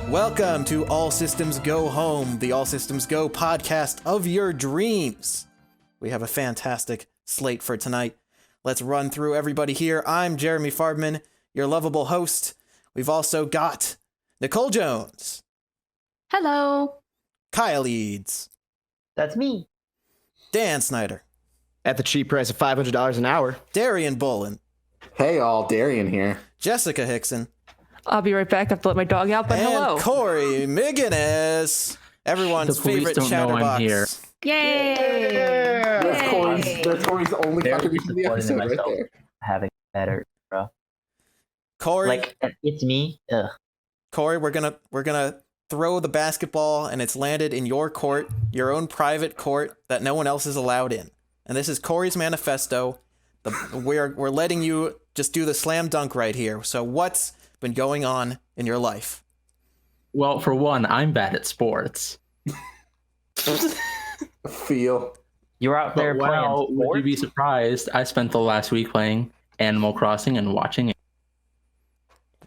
Welcome to All Systems Go Home, the All Systems Go podcast of your dreams. We have a fantastic slate for tonight. Let's run through everybody here. I'm Jeremy Farbman, your lovable host. We've also got Nicole Jones. Hello. Kyle Eads. That's me. Dan Snyder. At the cheap price of $500 an hour. Darian Bolin. Hey all, Darian here. Jessica Hickson. I'll be right back. I have to let my dog out, but and hello. Corey McGinnis. Everyone's The police favorite don't know I'm chatterbox. here. Yay! That's Corey's only Very contribution to the disappointed in episode right myself. there. Having better, bro. Corey, Like it's me. Ugh. Corey, we're gonna throw the basketball, and it's landed in your court, your own private court that no one else is allowed in. And this is Corey's manifesto. We're letting you just do the slam dunk right here. So what's been going on in your life? Well, for one, I'm bad at sports. Feel. You're out there But wow, playing would you sports? be surprised? I spent the last week playing Animal Crossing and watching it.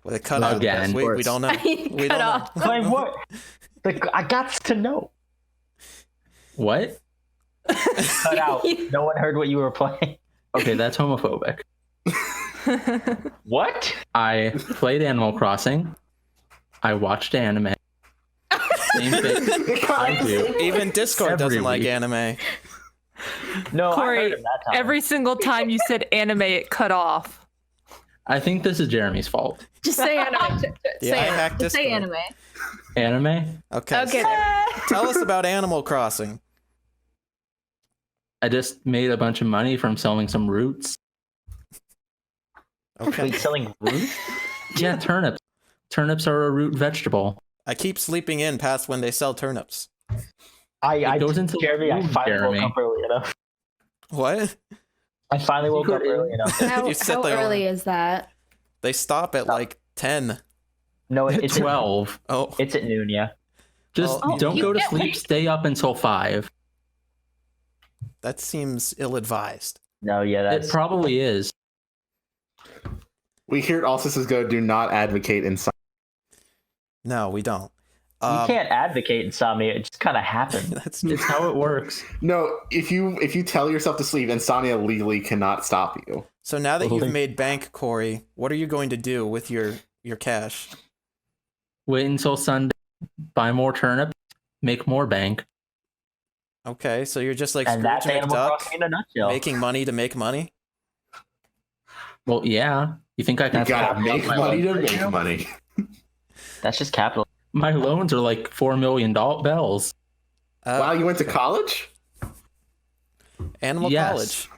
Well, they cut out Again. we don't know. We don't know. Like what? Like I got to know. What? Cut out. No one heard what you were playing. Okay, that's homophobic. What? I played Animal Crossing. I watched anime. Same thing. I do. Even Discord Every doesn't like week. anime. No, I Corey, heard him that time. every single time you said anime, it cut off. I think this is Jeremy's fault. Just say anime. Yeah, I hacked Just say Discord. anime. Anime? Okay. Okay. Tell us about Animal Crossing. I just made a bunch of money from selling some roots. Okay. Wait, selling roots? Yeah, turnips. Turnips are a root vegetable. I keep sleeping in past when they sell turnips. I goes into Jeremy, I food, finally Jeremy. woke up early enough. What? I finally woke up early enough. How, You sit how there. early is that? They stop at like 10. No, it's at, 12. Oh. it's at noon, yeah. Just Oh, don't you go to get sleep. late. Stay up until 5. That seems ill-advised. No, yeah, It that's probably is. We here at All Systems Go do not advocate inside. No, we don't. you can't advocate insomnia. It just kind of happens. That's It's how it works. No, if you tell yourself to sleep, insomnia legally cannot stop you. So now that you've Holy- made bank, Corey, what are you going to do with your cash? Wait until Sunday. Buy more turnips. Make more bank. Okay, so you're just like And that's Scrooge Animal McDuck, Crossing in a nutshell. making money to make money? Well, yeah. You think I can? You gotta afford make my money to loans? make money. That's just capital. My loans are like $4 million bells. Wow, you went to college? Animal Yes. College.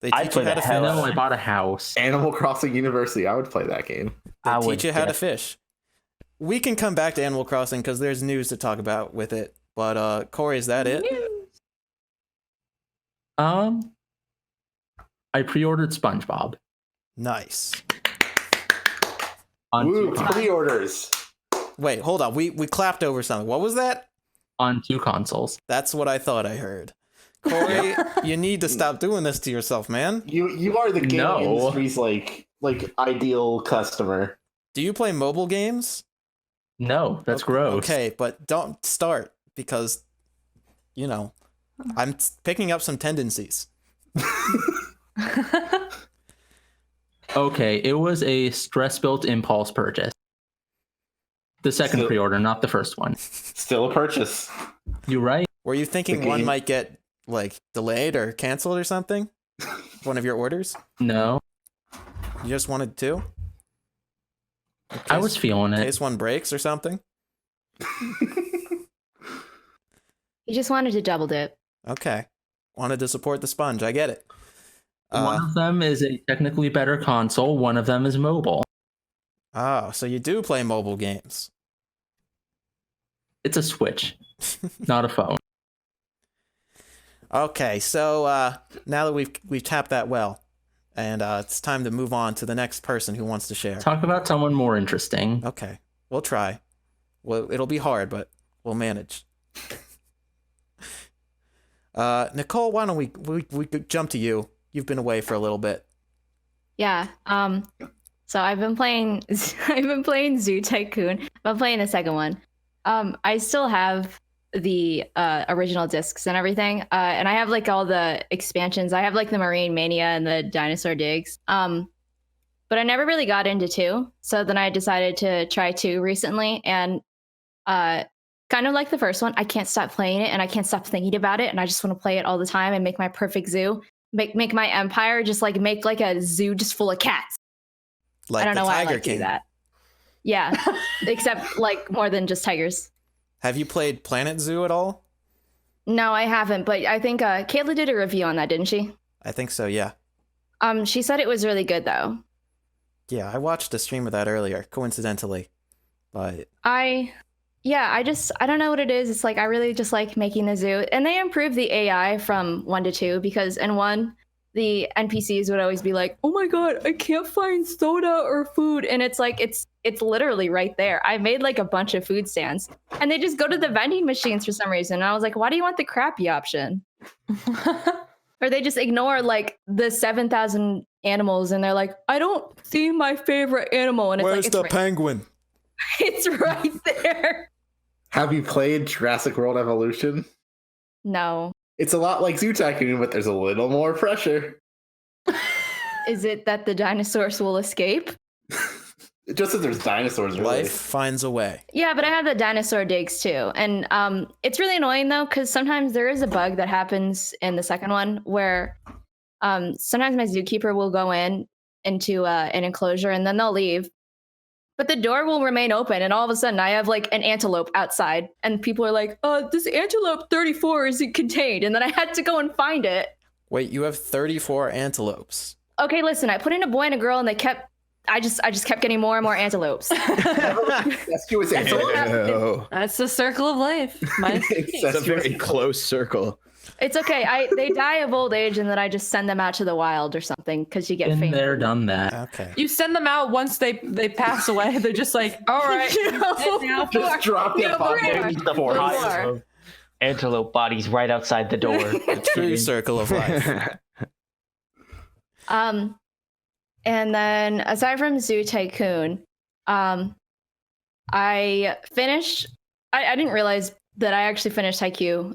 They I'd teach you play how to the hell fish. out No, I bought a house. Animal Crossing University. I would play that game. They I teach would you how to guess. fish. We can come back to Animal Crossing because there's news to talk about with it. But Corey, is that it? I pre-ordered Spongebob Nice. on Woo, two, con- pre-orders. Wait, hold on. We clapped over something. What was that? on 2 consoles. That's what I thought I heard. Corey, you need to stop doing this to yourself, man. You are the game No. industry's like ideal customer. Do you play mobile games? No, that's gross. Okay, but don't start because, I'm picking up some tendencies. Okay, it was a stress-built impulse purchase. The second So- pre-order, not the first one. Still a purchase. You right? Were you thinking The one game- might get, delayed or canceled or something? One of your orders? No, You just wanted two? I was feeling In it. case one breaks or something? You just wanted to double dip. Okay. Wanted to support the sponge. I get it. One of them is a technically better console. One of them is mobile. Oh, so you do play mobile games. It's a Switch, not a phone. Okay, so now that we've tapped that well, and it's time to move on to the next person who wants to share. Talk about someone more interesting. Okay, we'll try. Well, it'll be hard, but we'll manage. Nicole, why don't we jump to you? You've been away for a little bit. Yeah. So I've been playing Zoo Tycoon. I'm playing the second one. I still have the original discs and everything. And I have like all the expansions. I have like the Marine Mania and the Dinosaur Digs. But I never really got into 2. So then I decided to try 2 recently, and kind of like the first one, I can't stop playing it and I can't stop thinking about it, and I just want to play it all the time and make my perfect zoo. Make my empire just like make like a zoo just full of cats. Like I don't the know why I Tiger like to King. do that. Yeah, except like more than just tigers. Have you played Planet Zoo at all? No, I haven't, but I think Kayla did a review on that, didn't she? I think so, yeah. She said it was really good though. Yeah, I watched a stream of that earlier, coincidentally. But I don't know what it is. It's like I really just like making the zoo, and they improved the AI from 1 to 2 because in 1 the NPCs would always be like, "Oh my god, I can't find soda or food," and it's like it's literally right there. I made like a bunch of food stands, and they just go to the vending machines for some reason. And I was like, "Why do you want the crappy option?" Or they just ignore like the 7,000 animals, and they're like, "I don't see my favorite animal," and it's where's like, the penguin? it's right there. Have you played Jurassic World Evolution? No. It's a lot like Zoo Tycoon, but there's a little more pressure. Is it that the dinosaurs will escape? Just that there's dinosaurs, really. Life finds a way. Yeah, but I have the dinosaur digs too. And it's really annoying though, because sometimes there is a bug that happens in the second one where sometimes my zookeeper will go into an enclosure and then they'll leave. But the door will remain open, and all of a sudden I have like an antelope outside, and people are like, this antelope 34 isn't contained, and then I had to go and find it. Wait, you have 34 antelopes. Okay, listen, I put in a boy and a girl, and I just kept getting more and more antelopes. Rescue is antelope. That's the circle of life. It's a very close circle. It's okay. They die of old age, and then I just send them out to the wild or something because you get Been famous. there, done that. Okay. You send them out once they pass away. They're just like, all right. Just drop the more. The pile of antelope bodies right outside the door. The true circle of life. And then aside from Zoo Tycoon, I finished. I didn't realize that I actually finished Haikyuu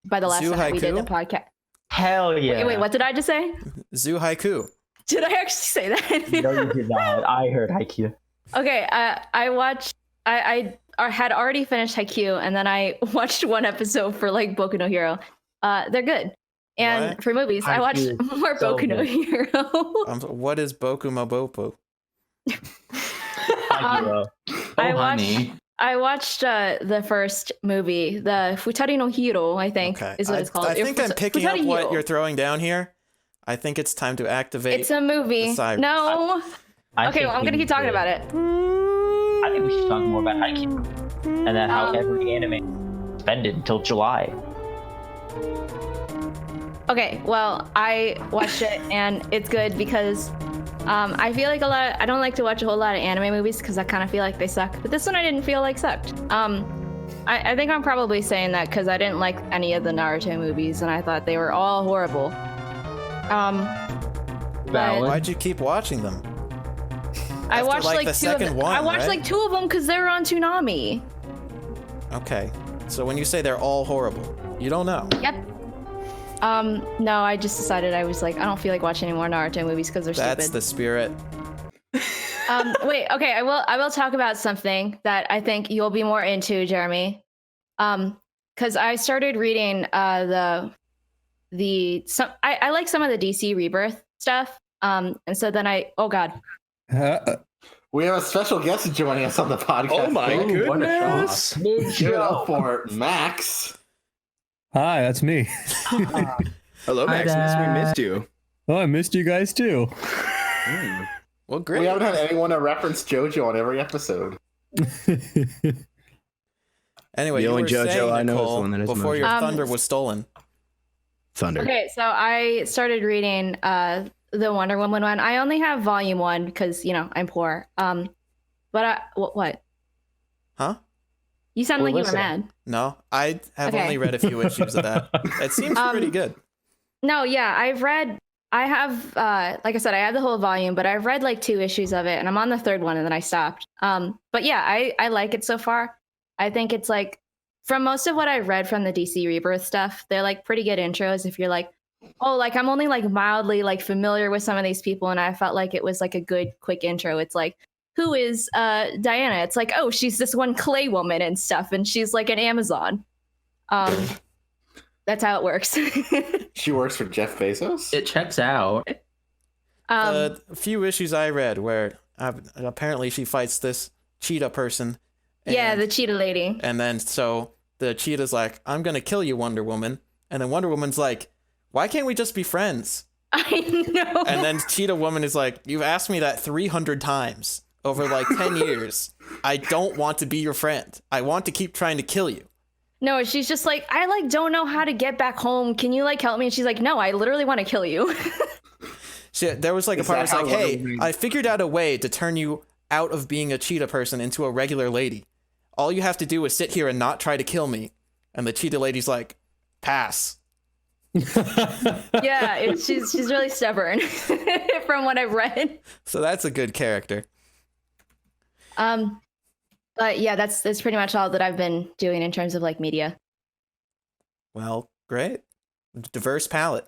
by the last Zoo time we did the Haiku? podcast. Hell yeah. Wait, what did I just say? Zoo Haiku. Did I actually say that? No, you did not. I heard Haikyuu. Okay, I watched. I had already finished Haikyuu, and then I watched 1 episode for like Boku no Hero. They're good. And What? for movies, I watched Haikyuu, more so Boku no good. Hero. What is Boku Mobopu? Haikyuu. I watched the first movie, the Futari no Hero, I think Okay. is what it's called. I think I'm picking up Futari what Hero. you're throwing down here. I think it's time to activate. It's a movie. the sirens. No. I Okay, think well, I'm we gonna keep need talking to- about it. I think we should talk more about Haikyuu. And then how every anime suspended until July. Okay, well, I watched it and it's good because I feel like I don't like to watch a whole lot of anime movies because I kind of feel like they suck. But this one I didn't feel like sucked. I think I'm probably saying that because I didn't like any of the Naruto movies and I thought they were all horrible. Valid. Why'd you keep watching them? I After, watched like, like the 2 of second them. one, I watched right? like 2 of them because they were on Toonami. Okay. So when you say they're all horrible, you don't know. Yep. No, I just decided I was like, I don't feel like watching any more Naruto movies because they're That's stupid. the spirit. Wait, okay, I will talk about something that I think you'll be more into, Jeremy. Because I started reading I like some of the DC Rebirth stuff. And so then oh god. We have a special guest joining us on the podcast. Oh my Ooh, what a goodness. Give it up for Max. Hi, that's me. Hello, Hi, Maximus. We Dad. missed you. Oh, I missed you guys too. Well, great. We haven't had anyone to reference JoJo on every episode. Anyway, The you only were JoJo saying, I know is the Nicole, one that has before emoji. your thunder was stolen. Thunder. Okay, so I started reading the Wonder Woman one. I only have volume 1 because I'm poor. But what? Huh? You sound We're like you were listening. mad. No, I have Okay. only read a few issues of that. It seems pretty good. No, yeah, I've read I have, like I said, I have the whole volume, but I've read like 2 issues of it, and I'm on the 3rd one, and then I stopped. But yeah, I like it so far. I think it's like, from most of what I've read from the DC Rebirth stuff, they're like pretty good intros. If you're like, oh, like I'm only like mildly like familiar with some of these people, and I felt like it was like a good quick intro. It's like, who is Diana? It's like, oh, she's this one clay woman and stuff, and she's like an Amazon. That's how it works. She works for Jeff Bezos. It checks out. A few issues I read where apparently she fights this cheetah person. Yeah, the cheetah lady. And then so the cheetah's like, I'm going to kill you, Wonder Woman. And then Wonder Woman's like, why can't we just be friends? I know. And then Cheetah Woman is like, you've asked me that 300 times over like 10 years. I don't want to be your friend. I want to keep trying to kill you. No, she's just like, I like don't know how to get back home. Can you like help me? And she's like, no, I literally want to kill you. There was like a part where it's like, hey, Wonder Woman- I figured out a way to turn you out of being a cheetah person into a regular lady. All you have to do is sit here and not try to kill me. And the cheetah lady's like, pass. Yeah, she's really stubborn from what I've read. So that's a good character. But yeah, that's pretty much all that I've been doing in terms of like media. Well, great. Diverse palette.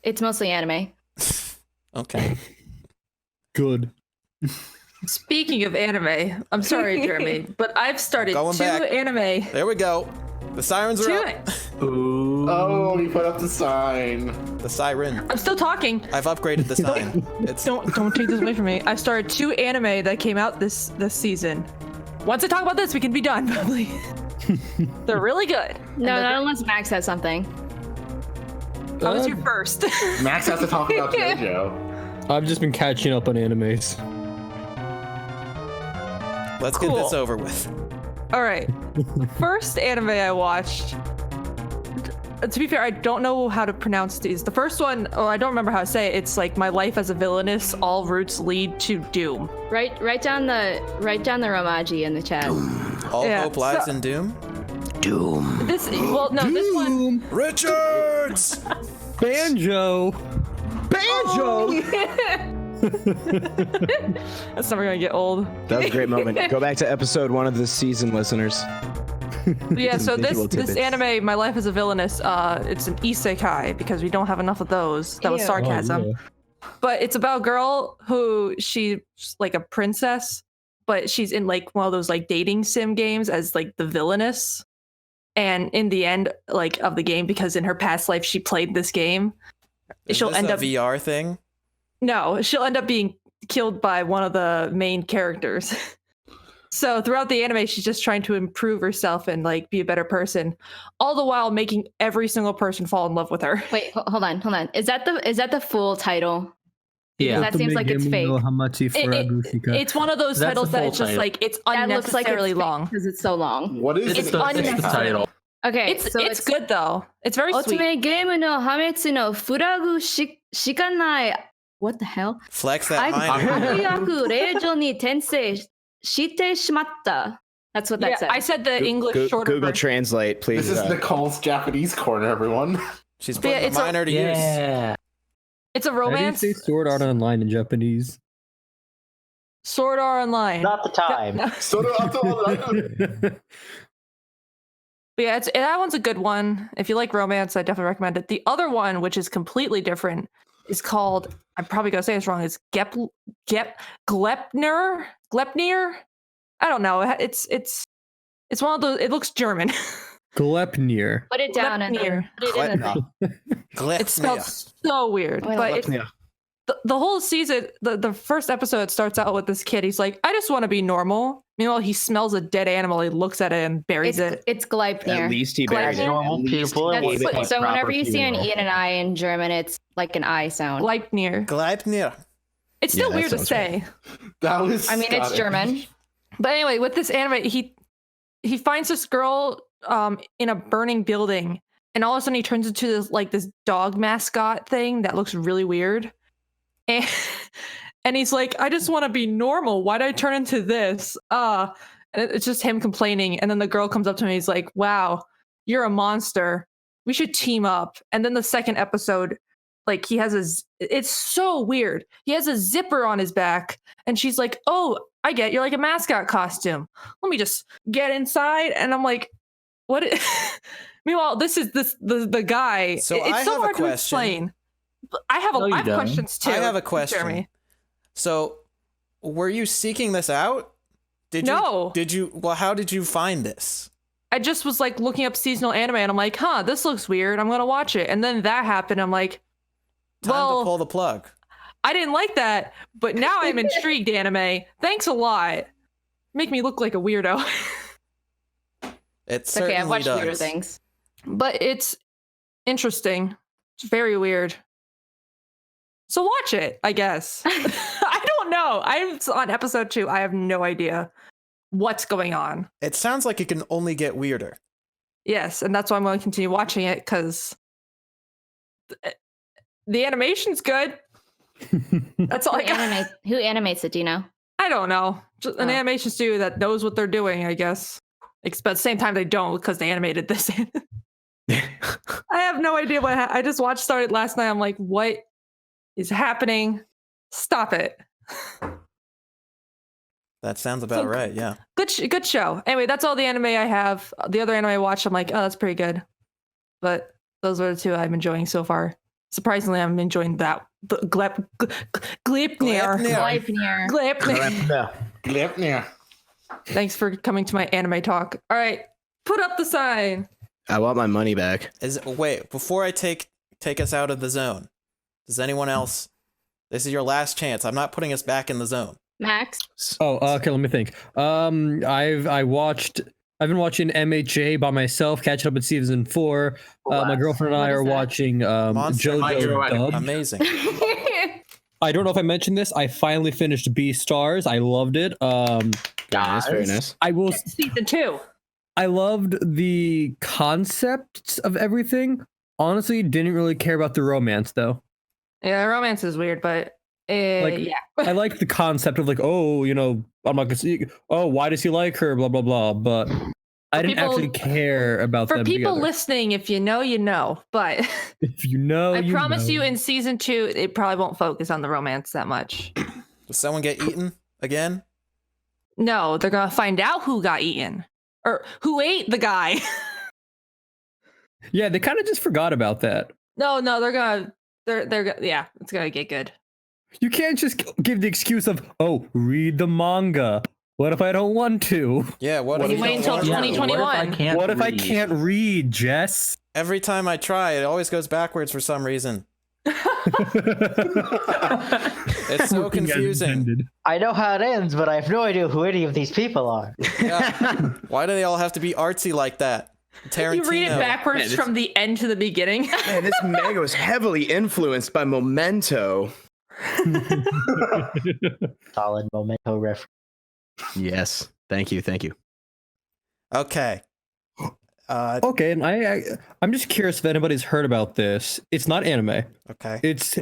It's mostly anime. Okay. Good. Speaking of anime, I'm sorry, Jeremy, but I've started Going 2 back. anime. There we go. The sirens are up. Ooh. Oh, you put up the sign. The siren. I'm still talking. I've upgraded the sign. It's Don't take this away from me. I started 2 anime that came out this season. Once I talk about this, we can be done, probably. They're really good. No, not unless Max has something. I was here first. Max has to talk about JoJo. I've just been catching up on animes. let's get Cool. this over with. All right. First anime I watched. To be fair, I don't know how to pronounce these. The first one, oh, I don't remember how to say it. It's like My Life as a Villainess. All routes lead to doom. Write down the Romaji in the chat. All Yeah, hope lies so- in doom. This one. Richards. Banjo. Banjo! That's never gonna get old. That was a great moment. Go back to episode 1 of this season, listeners. Yeah, so Some this visual tidbits. anime, My Life as a Villainess, it's an isekai because we don't have enough of those. That was Ew. sarcasm. Oh, yeah. But it's about a girl who she's like a princess, but she's in like one of those like dating sim games as like the villainess. And in the end, like of the game, because in her past life she played this game, Is she'll this end a up VR thing? no, she'll end up being killed by one of the main characters. So throughout the anime, she's just trying to improve herself and like be a better person, all the while making every single person fall in love with her. Wait, hold on. Is that the full title? Yeah. That seems like it's fake. It's one of those That's titles the that full it's just title. like it's That looks like it's unnecessarily fake long. because it's so long. What is It's it? the unnecessary. title. Okay, It's so it's good though. It's very sweet. 乙女ゲームの破滅のフラグしかない What the hell? Flex that mind. 悪役令状に転生してしまった。That's what that Yeah, said. I said the English shorter Google version. Translate, please. This is Nicole's Japanese corner, everyone. She's But yeah, putting it's the a- minor to use. Yeah. It's a How do you romance. say Sword Art Online in Japanese? Sword Art Online. Not the time. But yeah, that one's a good one. If you like romance, I definitely recommend it. The other one, which is completely different, is called, I'm probably going to say this wrong, is Gleipnir? Gleipnir? I don't know. It's one of those, it looks German. Gleipnir. Put it down and Gleipnir. put it in the It's spelled so weird. Wait, But it's, the whole season, the first episode starts out with this kid. He's like, I just want to be normal. Meanwhile, he smells a dead animal. He looks at it and buries it. It's Gleipnir. At least he Gleipnir? bears it. Normal At least people he and gave it what- a So whenever proper you see an funeral. E and an I in German, it's like an I sound. Gleipnir. Gleipnir. It's still Yeah, that weird to sounds say. That was. I mean, it's Scottish. German. But anyway, with this anime, he finds this girl in a burning building, and all of a sudden he turns into this dog mascot thing that looks really weird. And he's like, I just want to be normal. Why'd I turn into this? And it's just him complaining. And then the girl comes up to him and he's like, wow, you're a monster. We should team up. And then the second episode, like he has it's so weird. He has a zipper on his back, and she's like, "Oh, I get you're like a mascot costume. Let me just get inside." And I'm like, "What?" Meanwhile, this is the guy. So it's I so have a hard to question. explain. I have No, you I have don't. questions too. I have a question. Jeremy. So, were you seeking this out? No. Did you? Well, how did you find this? I just was like looking up seasonal anime, and I'm like, "Huh, this looks weird. I'm gonna watch it." And then that happened. I'm like, Time "Well, to pull the plug. I didn't like that, but now I'm intrigued, anime. Thanks a lot. Make me look like a weirdo." It It's certainly okay. I've watched does. weirder things. But it's interesting. It's very weird. So watch it, I guess. I don't know. I'm on episode 2. I have no idea what's going on. It sounds like it can only get weirder. Yes, and that's why I'm going to continue watching it, because the animation's good. That's all I got. Who animates it? Do you know? I don't know. Just an Oh. animation studio that knows what they're doing, I guess. But at the same time, they don't, because they animated this. I have no idea what I just started last night. I'm like, what is happening? Stop it. That sounds about right. Yeah. Good show. Anyway, that's all the anime I have. The other anime I watched, I'm like, oh, that's pretty good. But those are the two I'm enjoying so far. Surprisingly, I'm enjoying that. Gleipnir. Gleipnir. Gleipnir. Gleipnir. Thanks for coming to my anime talk. All right, put up the sign. I want my money back. Wait, before I take us out of the zone, does anyone else? This is your last chance. I'm not putting us back in the zone. Max? Oh, okay. Let me think. I've been watching MHA by myself, catching up with season 4. My girlfriend and I What is are that? watching Monster JoJo Dub. Amazing. I don't know if I mentioned this. I finally finished Beastars. I loved it. Nice, very nice. I will. Season 2. I loved the concepts of everything. Honestly, didn't really care about the romance though. Yeah, romance is weird, but yeah. I liked the concept of like, oh, I'm not gonna see. Oh, why does he like her? Blah blah blah. But I didn't people- actually care about For them people together. listening, if you know, you know. But If you know, I promise know. you, in season 2, it probably won't focus on the romance that much. Does someone get eaten again? No, they're gonna find out who got eaten or who ate the guy. Yeah, they kind of just forgot about that. No, yeah, it's gonna get good. You can't just give the excuse of, oh, read the manga. What if I don't want to? Yeah. What if You you wait don't until want to? 2021. What if I can't read, Jess? Every time I try, it always goes backwards for some reason. It's so Working as confusing. intended. I know how it ends, but I have no idea who any of these people are. Yeah. Why do they all have to be artsy like that? Tarantino. You read it backwards Man, from the end to the beginning. Man, this manga was heavily influenced by Memento. Solid Memento reference. Yes. Thank you. Okay. Okay, and I'm just curious if anybody's heard about this. It's not anime. Okay. It's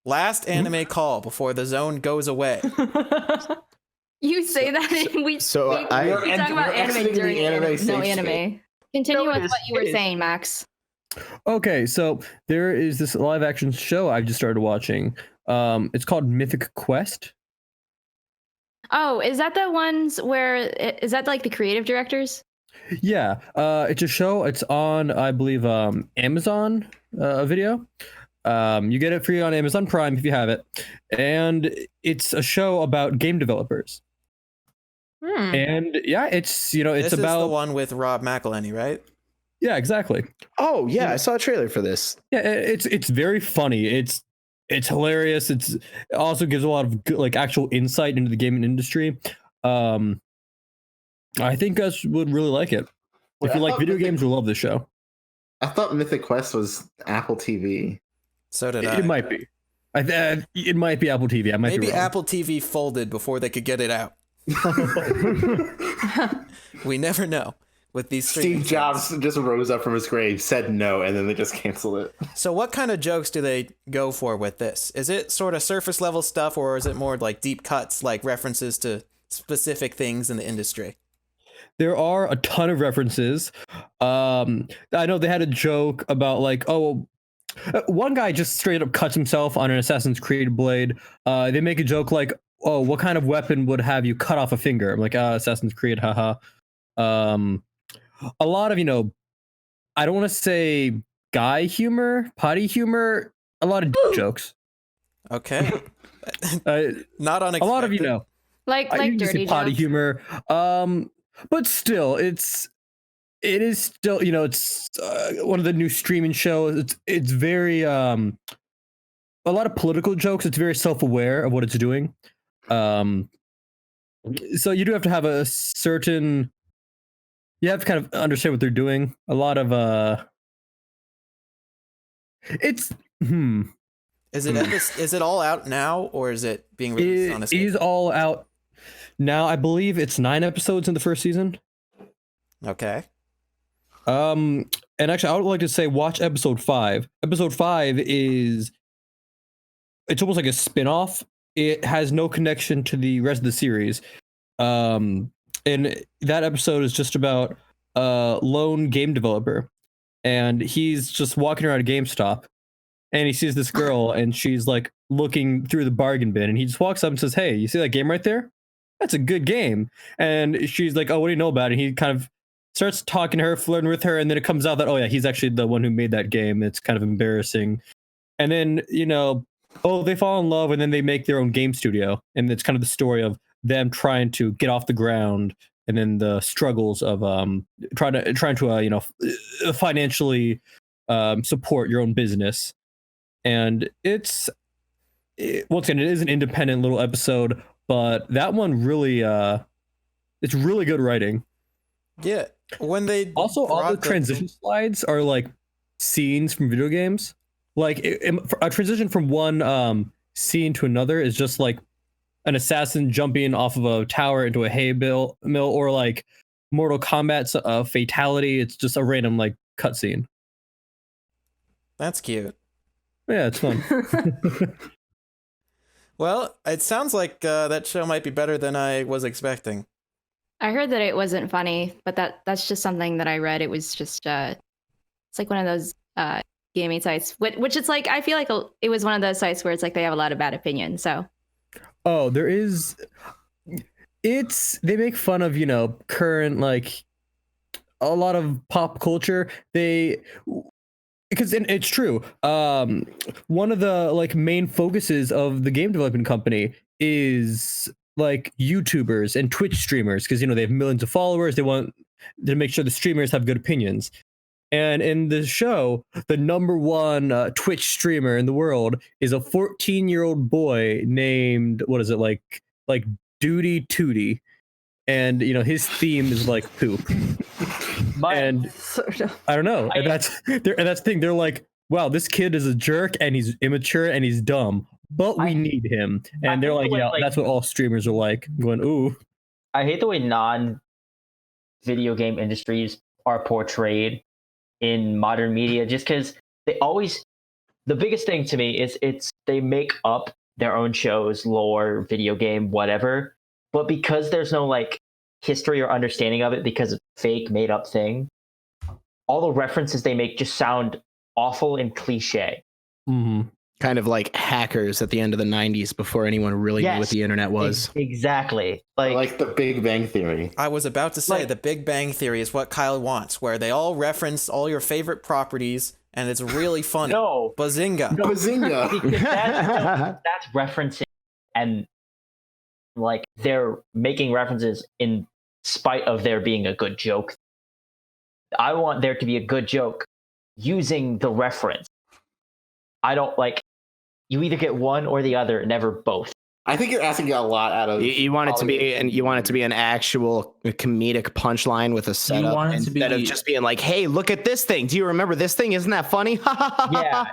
Last anime call before the zone goes away. You say that and we so we, I- we we're talk about exiting anime the during anime no safe anime. space. Continue No, it with is. what you were It is. saying, Max. Okay, so there is this live action show I've just started watching. It's called Mythic Quest. Oh, is that the ones where is that like the creative directors? Yeah, it's a show. It's on, I believe, Amazon Video. You get it free on Amazon Prime if you have it, and it's a show about game developers. And yeah, it's This it's is about the one with Rob McElhenney, right? yeah, exactly. Oh yeah, I saw a trailer for this. Yeah, it's very funny. It's hilarious. It also gives a lot of good, like actual insight into the gaming industry. I think us would really like it. Wait, If you I like thought video Mythic- games, you'll love this show. I thought Mythic Quest was Apple TV. So did I. It might be. It might be Apple TV. I might Maybe be wrong. Apple TV folded before they could get it out. We never know with these streaming Steve Jobs just rose up from his grave, said no, and then they just canceled it. So what kind of jokes do they go for with this? Is it sort of surface level stuff, or is it more like deep cuts, like references to specific things in the industry? There are a ton of references. I know they had a joke about like, oh, One guy just straight up cuts himself on an Assassin's Creed blade. They make a joke like, "Oh, what kind of weapon would have you cut off a finger?" I'm like, Assassin's Creed, haha. A lot of, I don't want to say guy humor, potty humor, a lot of jokes. Okay. Not unexpected. A lot of, like you dirty say potty jokes. humor. But still, it is still, it's one of the new streaming shows. It's very a lot of political jokes. It's very self-aware of what it's doing. So you do have to have a certain, you have to kind of understand what they're doing. A lot of it's Is it all out now, or is it being released on a It is all out now. I believe it's 9 episodes in the first season. Okay. And actually, I would like to say watch episode 5. Episode 5 it's almost like a spin-off. It has no connection to the rest of the series. And that episode is just about a lone game developer, and he's just walking around a GameStop, and he sees this girl, and she's like looking through the bargain bin, and he just walks up and says, "Hey, you see that game right there? That's a good game." And she's like, "Oh, what do you know about it?" And he kind of starts talking to her, flirting with her, and then it comes out that, oh yeah, he's actually the one who made that game. It's kind of embarrassing. And then, they fall in love, and then they make their own game studio, and it's kind of the story of them trying to get off the ground, and then the struggles of trying to financially support your own business. And once again, it is an independent little episode, but that one really it's really good writing. Yeah. When they also, all the transition slides are like scenes from video games. Like a transition from one scene to another is just like an assassin jumping off of a tower into a hay mill, or like Mortal Kombat's fatality. It's just a random like cutscene. That's cute. Yeah, it's fun. Well, it sounds like that show might be better than I was expecting. I heard that it wasn't funny, but that's just something that I read. It was just it's like one of those gaming sites, which it's like, I feel like it was one of those sites where it's like they have a lot of bad opinions. So there is, they make fun of current, like a lot of pop culture. Because it's true. One of the like main focuses of the game development company is like YouTubers and Twitch streamers, because they have millions of followers. They want to make sure the streamers have good opinions. And in the show, the number one Twitch streamer in the world is a 14-year-old boy named, what is it, like Duty Tootie, and his theme is like poop. And I don't know. And that's the thing. They're like, wow, this kid is a jerk, and he's immature, and he's dumb, but we need him. And they're like, yeah, that's what all streamers are like. Going, ooh. I hate the way non-video game industries are portrayed in modern media, just because the biggest thing to me is they make up their own shows, lore, video game, whatever, but because there's no like history or understanding of it, because it's a fake made up thing, all the references they make just sound awful and cliche. Mm-hmm. Kind of like Hackers at the end of the 90s, before anyone really knew what the internet was. Exactly. Like the Big Bang Theory. I was about to say, the Big Bang Theory is what Kyle wants, where they all reference all your favorite properties, and it's really funny. No. Bazinga. No, Bazinga. Because that's referencing, and like they're making references in spite of there being a good joke. I want there to be a good joke using the reference. I don't like, you either get one or the other, never both. I think you're asking a lot out of. You want it to be, and you want it to be an actual comedic punchline with a setup, instead of just being like, "Hey, look at this thing. Do you remember this thing? Isn't that funny?"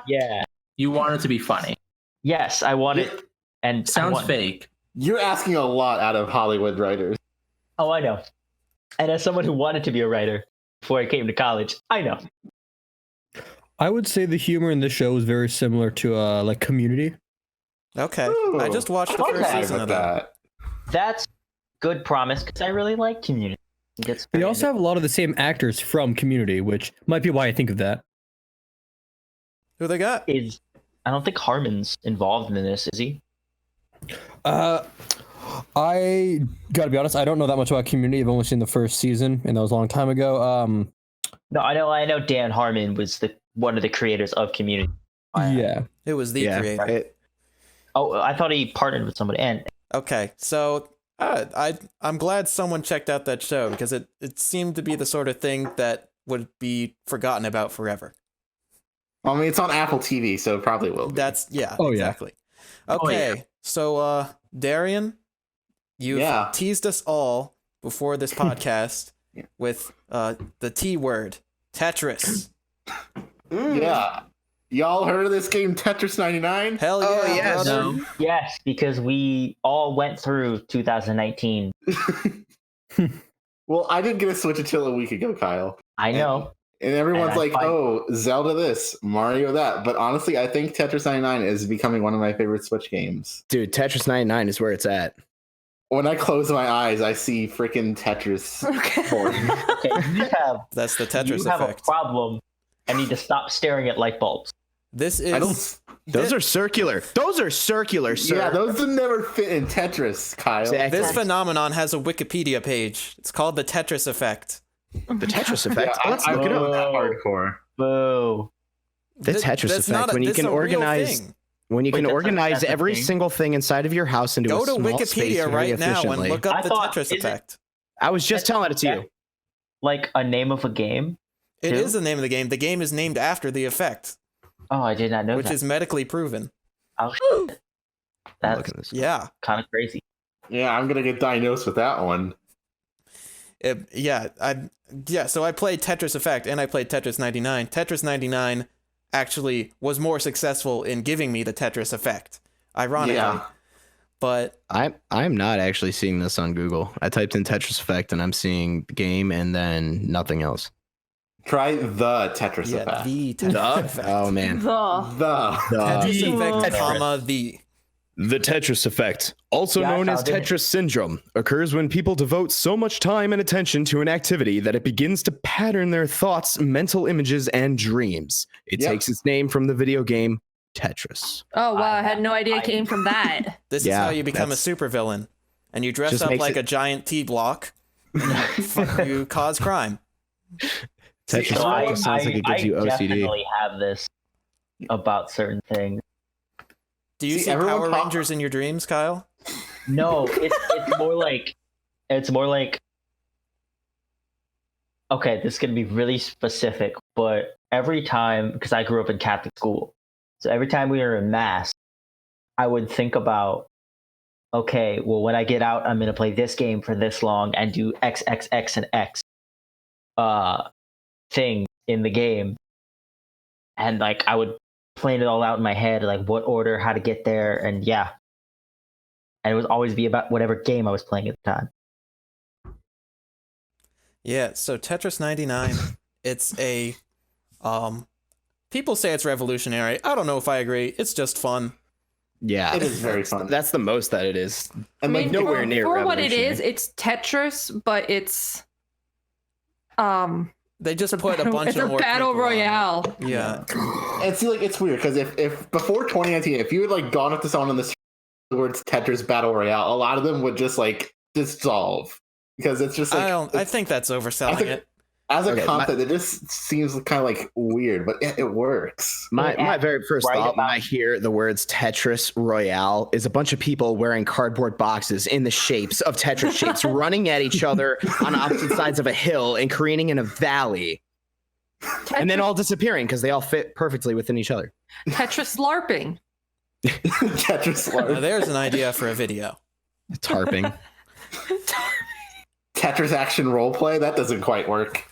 Yeah. You want it to be funny. Yes, I want it, and sounds fake. You're asking a lot out of Hollywood writers. Oh, I know. And as someone who wanted to be a writer before I came to college, I know. I would say the humor in this show is very similar to like Community. Okay. Ooh, I just watched the first season of that. That's good promise, because I really like Community. They also have a lot of the same actors from Community, which might be why I think of that. Who they got? I don't think Harmon's involved in this, is he? I gotta be honest, I don't know that much about Community. I've only seen the first season, and that was a long time ago. No, I know Dan Harmon was one of the creators of Community. Yeah. It was the creator. I thought he partnered with somebody. And okay, so I'm glad someone checked out that show because it seemed to be the sort of thing that would be forgotten about forever. I mean, it's on Apple TV, so it probably will be. Exactly. Okay, so Darian, you've teased us all before this podcast with the T word, Tetris. Yeah. Y'all heard of this game, Tetris 99? Hell yeah. Oh, yes. no. Yes, because we all went through 2019. Well, I didn't get a Switch until a week ago, Kyle. I know. And everyone's like, oh, Zelda this, Mario that. But honestly, I think Tetris 99 is becoming one of my favorite Switch games. Dude, Tetris 99 is where it's at. When I close my eyes, I see freaking Tetris. Okay, that's the Tetris effect. You have a problem. I need to stop staring at light bulbs. This is... Those are circular. Those are circular, sir. Yeah, those would never fit in Tetris, Kyle. Exactly. This phenomenon has a Wikipedia page. It's called the Tetris effect. The Tetris effect? Yeah, Let's look it up. Hardcore. Boo. The Tetris effect, when you can organize every single thing inside of your house into a small space. Go to Wikipedia right now and look up the Tetris effect. I was just telling it to you. Like a name of a game? It is the name of the game. The game is named after the effect. Oh, I did not know that. Which is medically proven. Oh, that's kind of crazy. Yeah, I'm going to get diagnosed with that one. So I played Tetris Effect and I played Tetris 99. Tetris 99 actually was more successful in giving me the Tetris Effect, ironically. Yeah. But I'm not actually seeing this on Google. I typed in Tetris Effect and I'm seeing the game and then nothing else. Try the Tetris effect. The Tetris effect. Oh man. The Tetris effect, comma the. The Tetris effect, also known as Tetris syndrome, occurs when people devote so much time and attention to an activity that it begins to pattern their thoughts, mental images, and dreams. It takes its name from the video game Tetris. Oh wow, I had no idea it came from that. This is how you become a supervillain. And you dress up like a giant T-block and you cause crime. Tetris sounds like it gives you OCD. I definitely have this about certain things. Do you see Power Rangers in your dreams, Kyle? No, it's more like okay, this is gonna be really specific, but every time, because I grew up in Catholic school, so every time we were in mass, I would think about, okay, well, when I get out, I'm gonna play this game for this long and do X, X, X, and X thing in the game, and like I would plan it all out in my head, like what order, how to get there, and and it would always be about whatever game I was playing at the time. Yeah, so Tetris 99, it's a people say it's revolutionary. I don't know if I agree. It's just fun. Yeah, it is very fun. That's the most that it is. I mean, nowhere near for what it is. It's Tetris, but it's they just put a bunch of more battle royale. Yeah, and see, like it's weird because if before 2019, if you had like gone up to someone in the words Tetris battle royale, a lot of them would just like dissolve because it's just like I think that's overselling it. As a concept, it just seems kind of like weird, but it works. My very first thought when I hear the words Tetris Royale is a bunch of people wearing cardboard boxes in the shapes of Tetris shapes, running at each other on opposite sides of a hill and careening in a valley. And then all disappearing because they all fit perfectly within each other. Tetris LARPing. Tetris LARPing. Now there's an idea for a video. Tarping. Tetris action roleplay? That doesn't quite work.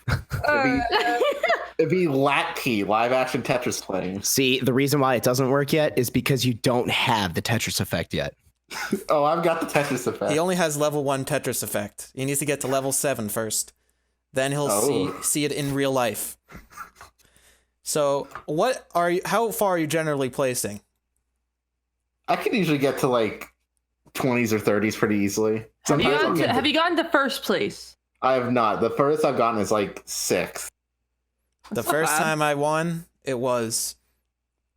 It'd be LATP, live action Tetris playing. See, the reason why it doesn't work yet is because you don't have the Tetris effect yet. Oh, I've got the Tetris effect. He only has level 1 Tetris effect. He needs to get to level 7 first. Then he'll see it in real life. So, how far are you generally placing? I can usually get to like 20s or 30s pretty easily. Have you gotten to first place? I have not. The furthest I've gotten is like 6th. The first time I won, it was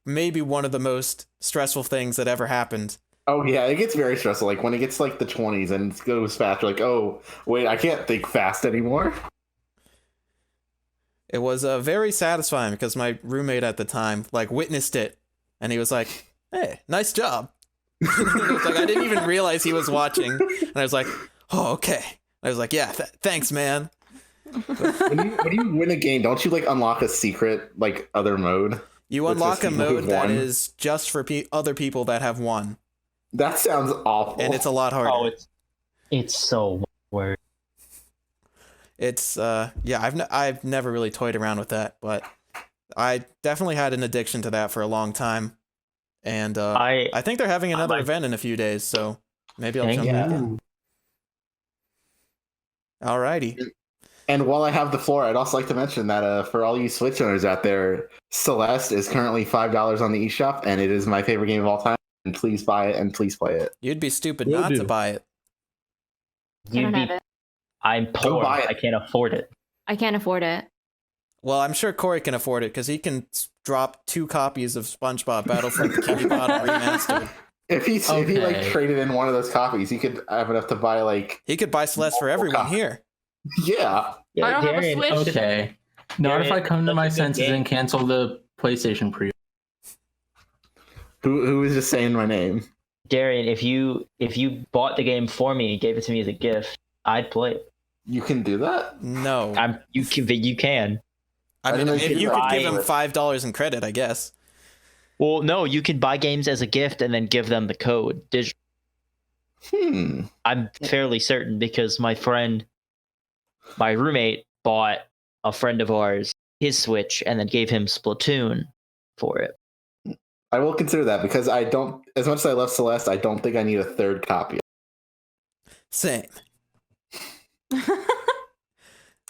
maybe one of the most stressful things that ever happened. Oh yeah, it gets very stressful. Like when it gets like the 20s and it goes fast, you're like, oh wait, I can't think fast anymore. It was very satisfying because my roommate at the time like witnessed it, and he was like, "Hey, nice job." It was like I didn't even realize he was watching, and I was like, "Oh, okay." I was like, "Yeah, thanks, man." When you win a game, don't you like unlock a secret like other mode? You unlock a mode that is just for other people that have won. That sounds awful. And it's a lot harder. Oh, it's so weird. It's I've never really toyed around with that, but I definitely had an addiction to that for a long time. And I think they're having another event in a few days, so maybe I'll jump back in. Alrighty. And while I have the floor, I'd also like to mention that for all you Switch owners out there, Celeste is currently $5 on the eShop, and it is my favorite game of all time. And please buy it and please play it. You'd be stupid not to buy it. I'm poor. I can't afford it. I can't afford it. Well, I'm sure Corey can afford it because he can drop 2 copies of SpongeBob Battle for the Bikini Bottom Remastered. If he like traded in one of those copies, he could have enough to buy like. He could buy Celeste for everyone here. Yeah. I don't have a Switch. Okay. Not if I come to my senses and cancel the PlayStation pre. Who was just saying my name? Darian, if you bought the game for me and gave it to me as a gift, I'd play it. You can do that? No. You can. I mean, if you could give him $5 in credit, I guess. Well, no, you can buy games as a gift and then give them the code. I'm fairly certain because my roommate bought a friend of ours his Switch and then gave him Splatoon for it. I will consider that because I don't, as much as I love Celeste, I don't think I need a third copy. Same.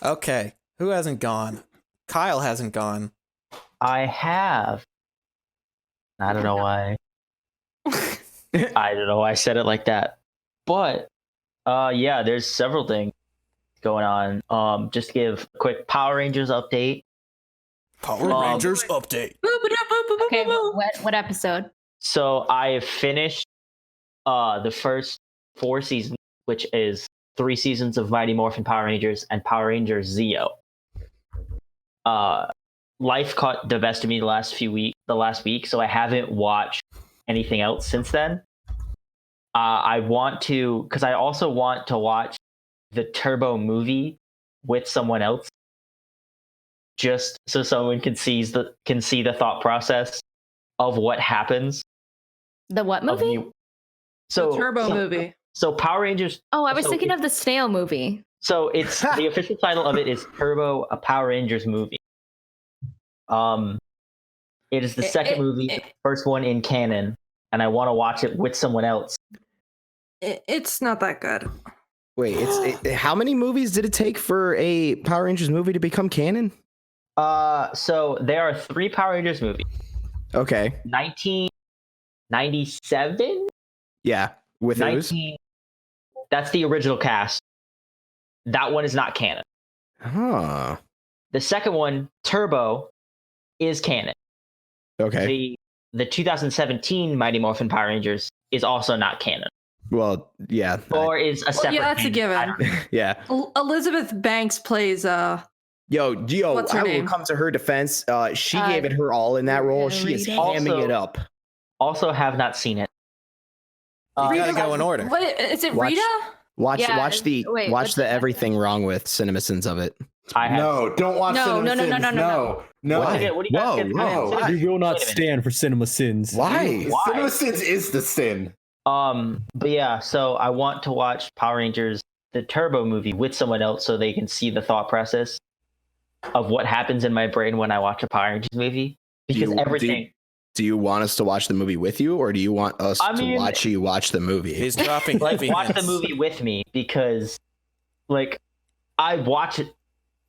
Okay, who hasn't gone? Kyle hasn't gone. I have. I don't know why. I don't know why I said it like that. But, yeah, there's several things going on. Just to give a quick Power Rangers update. Power Rangers update. Okay, what episode? So I have finished the first 4 seasons, which is 3 seasons of Mighty Morphin Power Rangers and Power Rangers Zeo. Life caught the best of me the last week, so I haven't watched anything else since then. I want to, because I also want to watch the Turbo movie with someone else, just so someone can see the thought process of what happens. The what movie? The Turbo movie. So Power Rangers. Oh, I was thinking of the snail movie. So it's the official title of it is Turbo, a Power Rangers movie. It is the second movie, first one in canon, and I want to watch it with someone else. It's not that good. Wait, how many movies did it take for a Power Rangers movie to become canon? So there are 3 Power Rangers movies. Okay. 1997? Yeah, with whose? That's the original cast. That one is not canon. Huh. The second one, Turbo, is canon. Okay. The 2017 Mighty Morphin Power Rangers is also not canon. Well, yeah. Or is a separate. Yeah, that's a given. Yeah. Elizabeth Banks plays Yo, what's her I name? will come to her defense. She gave it her all in that role. She is hamming it up. Also have not seen it. You gotta go in order. What is it? Rita? Watch the everything wrong with CinemaSins of it. No, don't watch CinemaSins. No. What do you guys get no. You will not stand for CinemaSins. Why? CinemaSins is the sin. But yeah, so I want to watch Power Rangers, the Turbo movie, with someone else so they can see the thought process of what happens in my brain when I watch a Power Rangers movie. Because everything. Do you want us to watch the movie with you, or do you want us to watch you watch the movie? He's dropping watch the movie with me because, I watch it.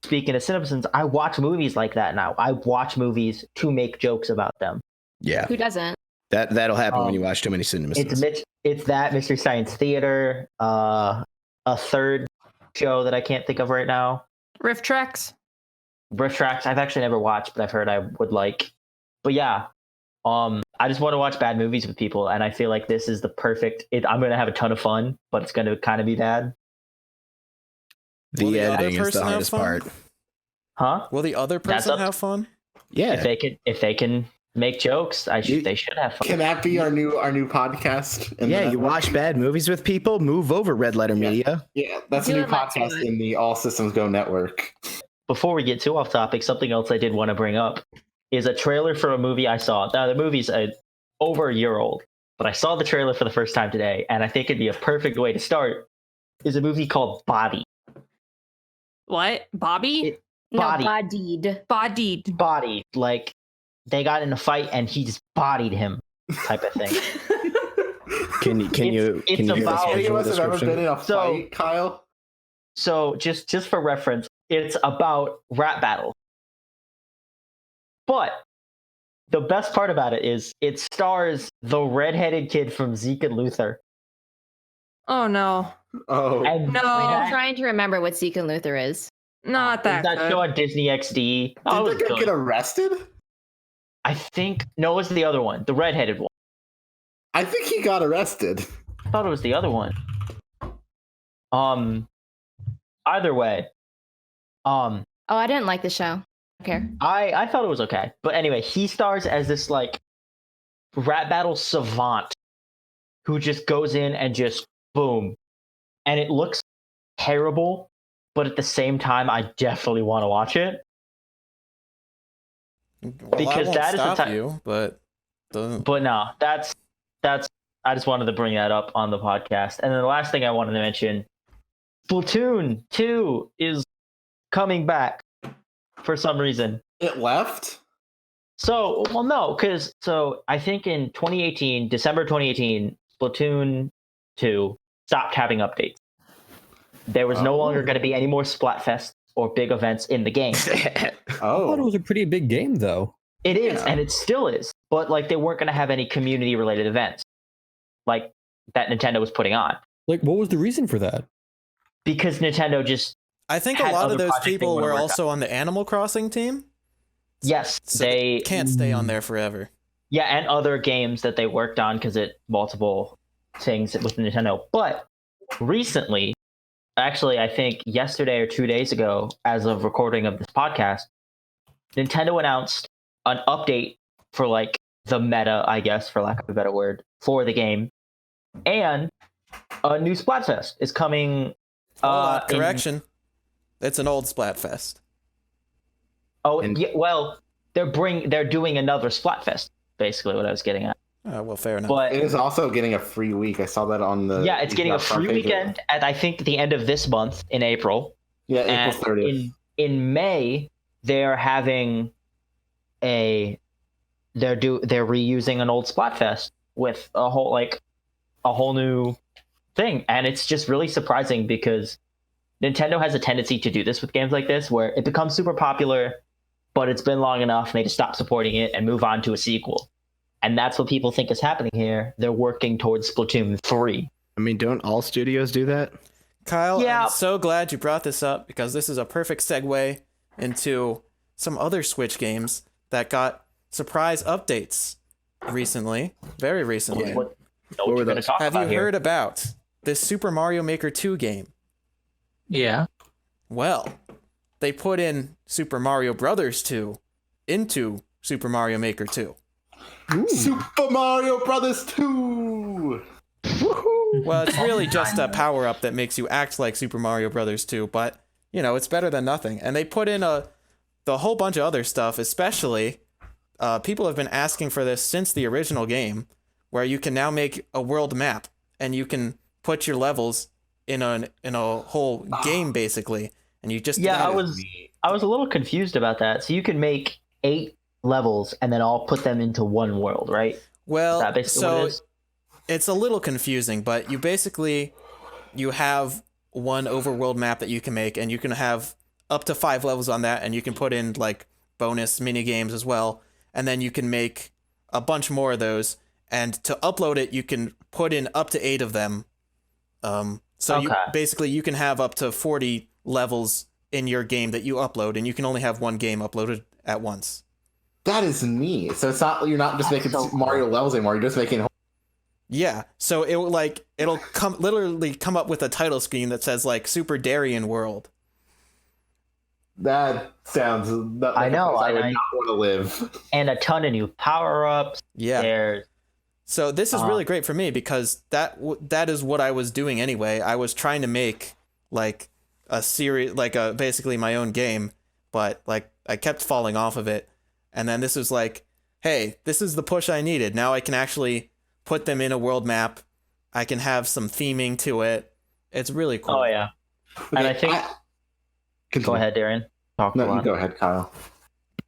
Speaking of CinemaSins, I watch movies like that now. I watch movies to make jokes about them. Yeah. Who doesn't? That'll happen when you watch too many CinemaSins. It's that Mystery Science Theater. A third show that I can't think of right now. Riff Tracks. I've actually never watched, but I've heard I would like. But yeah, I just want to watch bad movies with people, and I feel like this is the perfect. I'm going to have a ton of fun, but it's going to kind of be bad. Will The the other editing is person the have hardest fun? part. Huh? Will the other That's person up- have fun? Yeah. If they can make jokes, they should have fun. Can that be our new podcast? in Yeah, the you network? watch bad movies with people, move over Red Letter Yeah. Media. Yeah, that's a Do new it like podcast that. in the All Systems Go network. Before we get too off topic, something else I did want to bring up is a trailer for a movie I saw. Now, the movie's over a year old, but I saw the trailer for the first time today, and I think it'd be a perfect way to start. Is a movie called Bodied. What? Bobby? No, Bodied. Bodied. Bodied. Like, they got in a fight and he just bodied him, type of thing. Can you It's give us about- a Any of visual us have ever description? been in a So- fight, Kyle? So, just for reference, it's about rap battle. But the best part about it is it stars the redheaded kid from Zeke and Luther. Oh no. Oh, And Wait, I'm No. trying to remember what Zeke and Luther is. Not that that good. show on Disney XD. Oh, it was did that guy good. get arrested? I think no, it was the other one, the redheaded one. I think he got arrested. I thought it was the other one. Either way, Oh, I didn't like the show. I don't care. I thought it was okay. But anyway, he stars as this like rap battle savant who just goes in and just boom. And it looks terrible, but at the same time I definitely want to watch it. Well, Because I won't that is the stop type- you, but But no, that's I just wanted to bring that up on the podcast. And then the last thing I wanted to mention, Splatoon 2 is coming back for some reason. It left? So, well, no, because I think in 2018, December 2018, Splatoon 2 stopped having updates. There was no longer going to be any more Splatfests or big events in the game. I thought it Oh, was a pretty big game, though. It is, Yeah. and it still is. But like, they weren't going to have any community-related events like that Nintendo was putting on Like, what was the reason for that? because Nintendo just I think a had lot other of those projects they people wanna were work on. also on the Animal Crossing team. yes, So they can't stay on there forever. yeah, and other games that they worked on because it multiple things with Nintendo. But recently, actually, I think yesterday or 2 days ago, as of recording of this podcast, Nintendo announced an update for like the meta, I guess, for lack of a better word, for the game, and a new Splatfest is coming. Hold on, in- correction. It's an old Splatfest. Oh, And- yeah, well, they're doing another Splatfest. Basically, what I was getting at. Well, fair enough. But it is also getting a free week. I saw that on the. yeah, it's getting a free weekend at I think the end of this month in April. Yeah, And April 30th. in May, they're having they're reusing an old Splatfest with a whole new thing, and it's just really surprising because Nintendo has a tendency to do this with games like this, where it becomes super popular, but it's been long enough, and they just stop supporting it and move on to a sequel. And that's what people think is happening here. They're working towards Splatoon 3. I mean, don't all studios do that? Kyle, Yeah. I'm so glad you brought this up because this is a perfect segue into some other Switch games that got surprise updates recently, very recently. What What were you're going to those? talk Have you about here. heard about this Super Mario Maker 2 game? Yeah. Well, they put in Super Mario Brothers 2 into Super Mario Maker 2. Super Mario Brothers 2! Well, it's really just a power up that makes you act like Super Mario Brothers 2, but you know, it's better than nothing. And they put in the whole bunch of other stuff, especially people have been asking for this since the original game, where you can now make a world map and you can put your levels in a whole game basically, and you just Yeah, I was a little confused about that. So you can make 8 levels and then all put them into one world, right? Is well, that basically what so it is? it's a little confusing, but you have one overworld map that you can make, and you can have up to 5 levels on that, and you can put in like bonus mini games as well, and then you can make a bunch more of those, and to upload it you can put in up to 8 of them. So you Okay. can have up to 40 levels in your game that you upload, and you can only have one game uploaded at once. That is neat. So it's not you're not just making Mario levels anymore. You're just making. Yeah, so it'll literally come up with a title screen that says like Super Darian World. That sounds. I know. I would not want to live. And a ton of new power-ups. Yeah. So this is really great for me because that is what I was doing anyway. I was trying to make like a series, like basically my own game, but like I kept falling off of it. And then this was like, hey, this is the push I needed. Now I can actually put them in a world map. I can have some theming to it. It's really cool. Oh yeah. Okay, And I think. Go ahead, Darian. No, you go ahead, Kyle.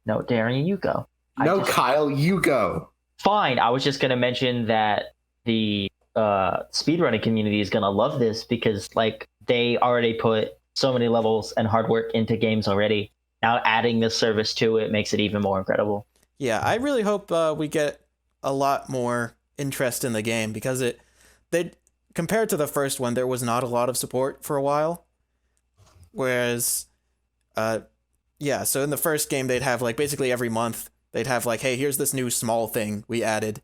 No, Darian, you go. Kyle, you go. Fine. I was just gonna mention that the speedrunning community is gonna love this because like they already put so many levels and hard work into games already. Now adding this service to it makes it even more incredible. Yeah, I really hope we get a lot more interest in the game because compared to the first one, there was not a lot of support for a while. Whereas, so in the first game, they'd have like basically every month, they'd have like, hey, here's this new small thing we added.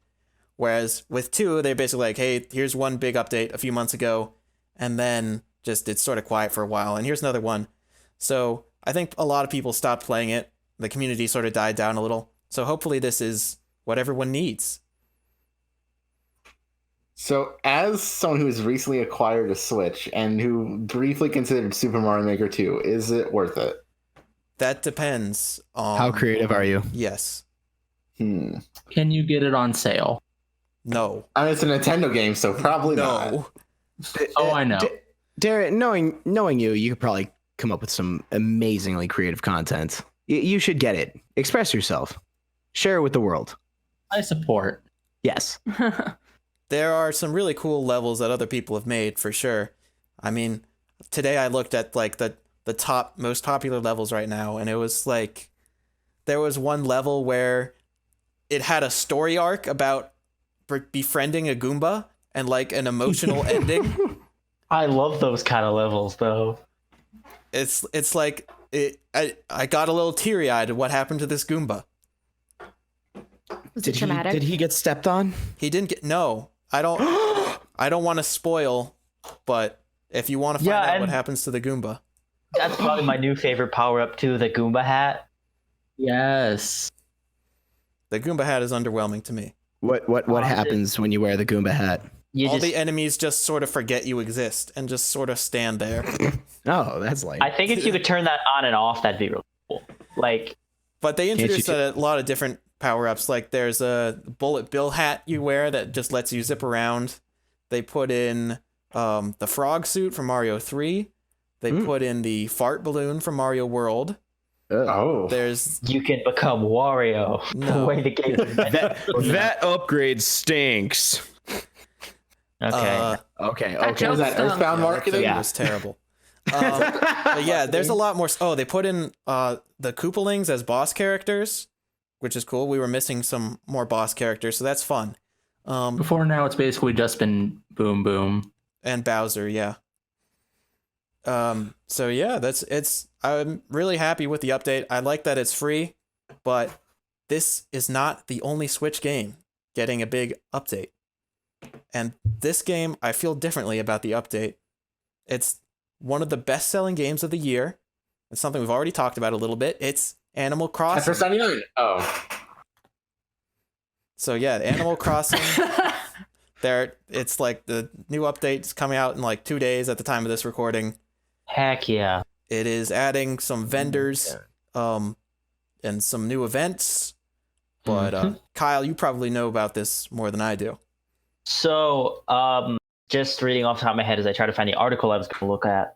Whereas with 2, they're basically like, hey, here's one big update a few months ago, and then just it's sort of quiet for a while, and here's another one. So I think a lot of people stopped playing it. The community sort of died down a little. So hopefully this is what everyone needs. So, as someone who has recently acquired a Switch and who briefly considered Super Mario Maker 2, is it worth it? That depends on... How creative are you? Yes. Can you get it on sale? No. I mean, it's a Nintendo game, so probably not. Oh, I know. Darren, knowing you could probably come up with some amazingly creative content. You should get it. Express yourself. Share it with the world. I support. Yes. There are some really cool levels that other people have made, for sure. I mean, today I looked at like the top most popular levels right now, and it was like there was one level where it had a story arc about befriending a Goomba and like an emotional ending. I love those kind of levels, though. It's like I got a little teary-eyed at what happened to this Goomba. Was it traumatic? Did he get stepped on? He didn't get... No. I don't want to spoil, but if you want to find out what happens to the Goomba. That's probably my new favorite power-up, too, the Goomba hat. Yes. The Goomba hat is underwhelming to me. What happens when you wear the Goomba hat? The enemies just sort of forget you exist and just sort of stand there. Oh, that's like... I think if you could turn that on and off, that'd be really cool. Like... But they introduced a lot of different power-ups. Like there's a Bullet Bill hat you wear that just lets you zip around. They put in the frog suit from Mario 3. They put in the fart balloon from Mario World. There's... You can become Wario. No. The way the game is meant. That upgrade stinks. Okay. Okay. Was that Earthbound marketing? It was terrible. But yeah, there's a lot more. Oh, they put in the Koopalings as boss characters, which is cool. We were missing some more boss characters, so that's fun. Before now, it's basically just been Boom Boom and Bowser. Yeah. So yeah, I'm really happy with the update. I like that it's free, but this is not the only Switch game getting a big update. And this game, I feel differently about the update. It's one of the best-selling games of the year. It's something we've already talked about a little bit. It's Animal Crossing. Tetris 99. Oh. So yeah, Animal Crossing. It's like the new update's coming out in like 2 days at the time of this recording. Heck yeah. It is adding some vendors, and some new events. But Kyle, you probably know about this more than I do. So, just reading off the top of my head as I try to find the article I was going to look at.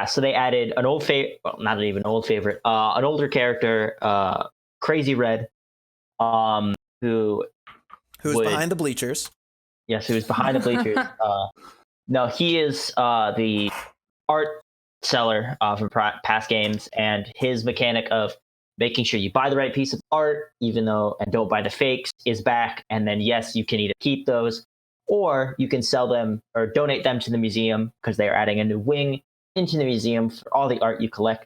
So they added an old favorite, well, not even an old favorite, an older character, Crazy Red, who's behind the bleachers. Yes, who's behind the bleachers. No, he is the art seller from past games, and his mechanic of making sure you buy the right piece of art, even though, and don't buy the fakes, is back. And then, yes, you can either keep those, or you can sell them or donate them to the museum because they are adding a new wing into the museum for all the art you collect.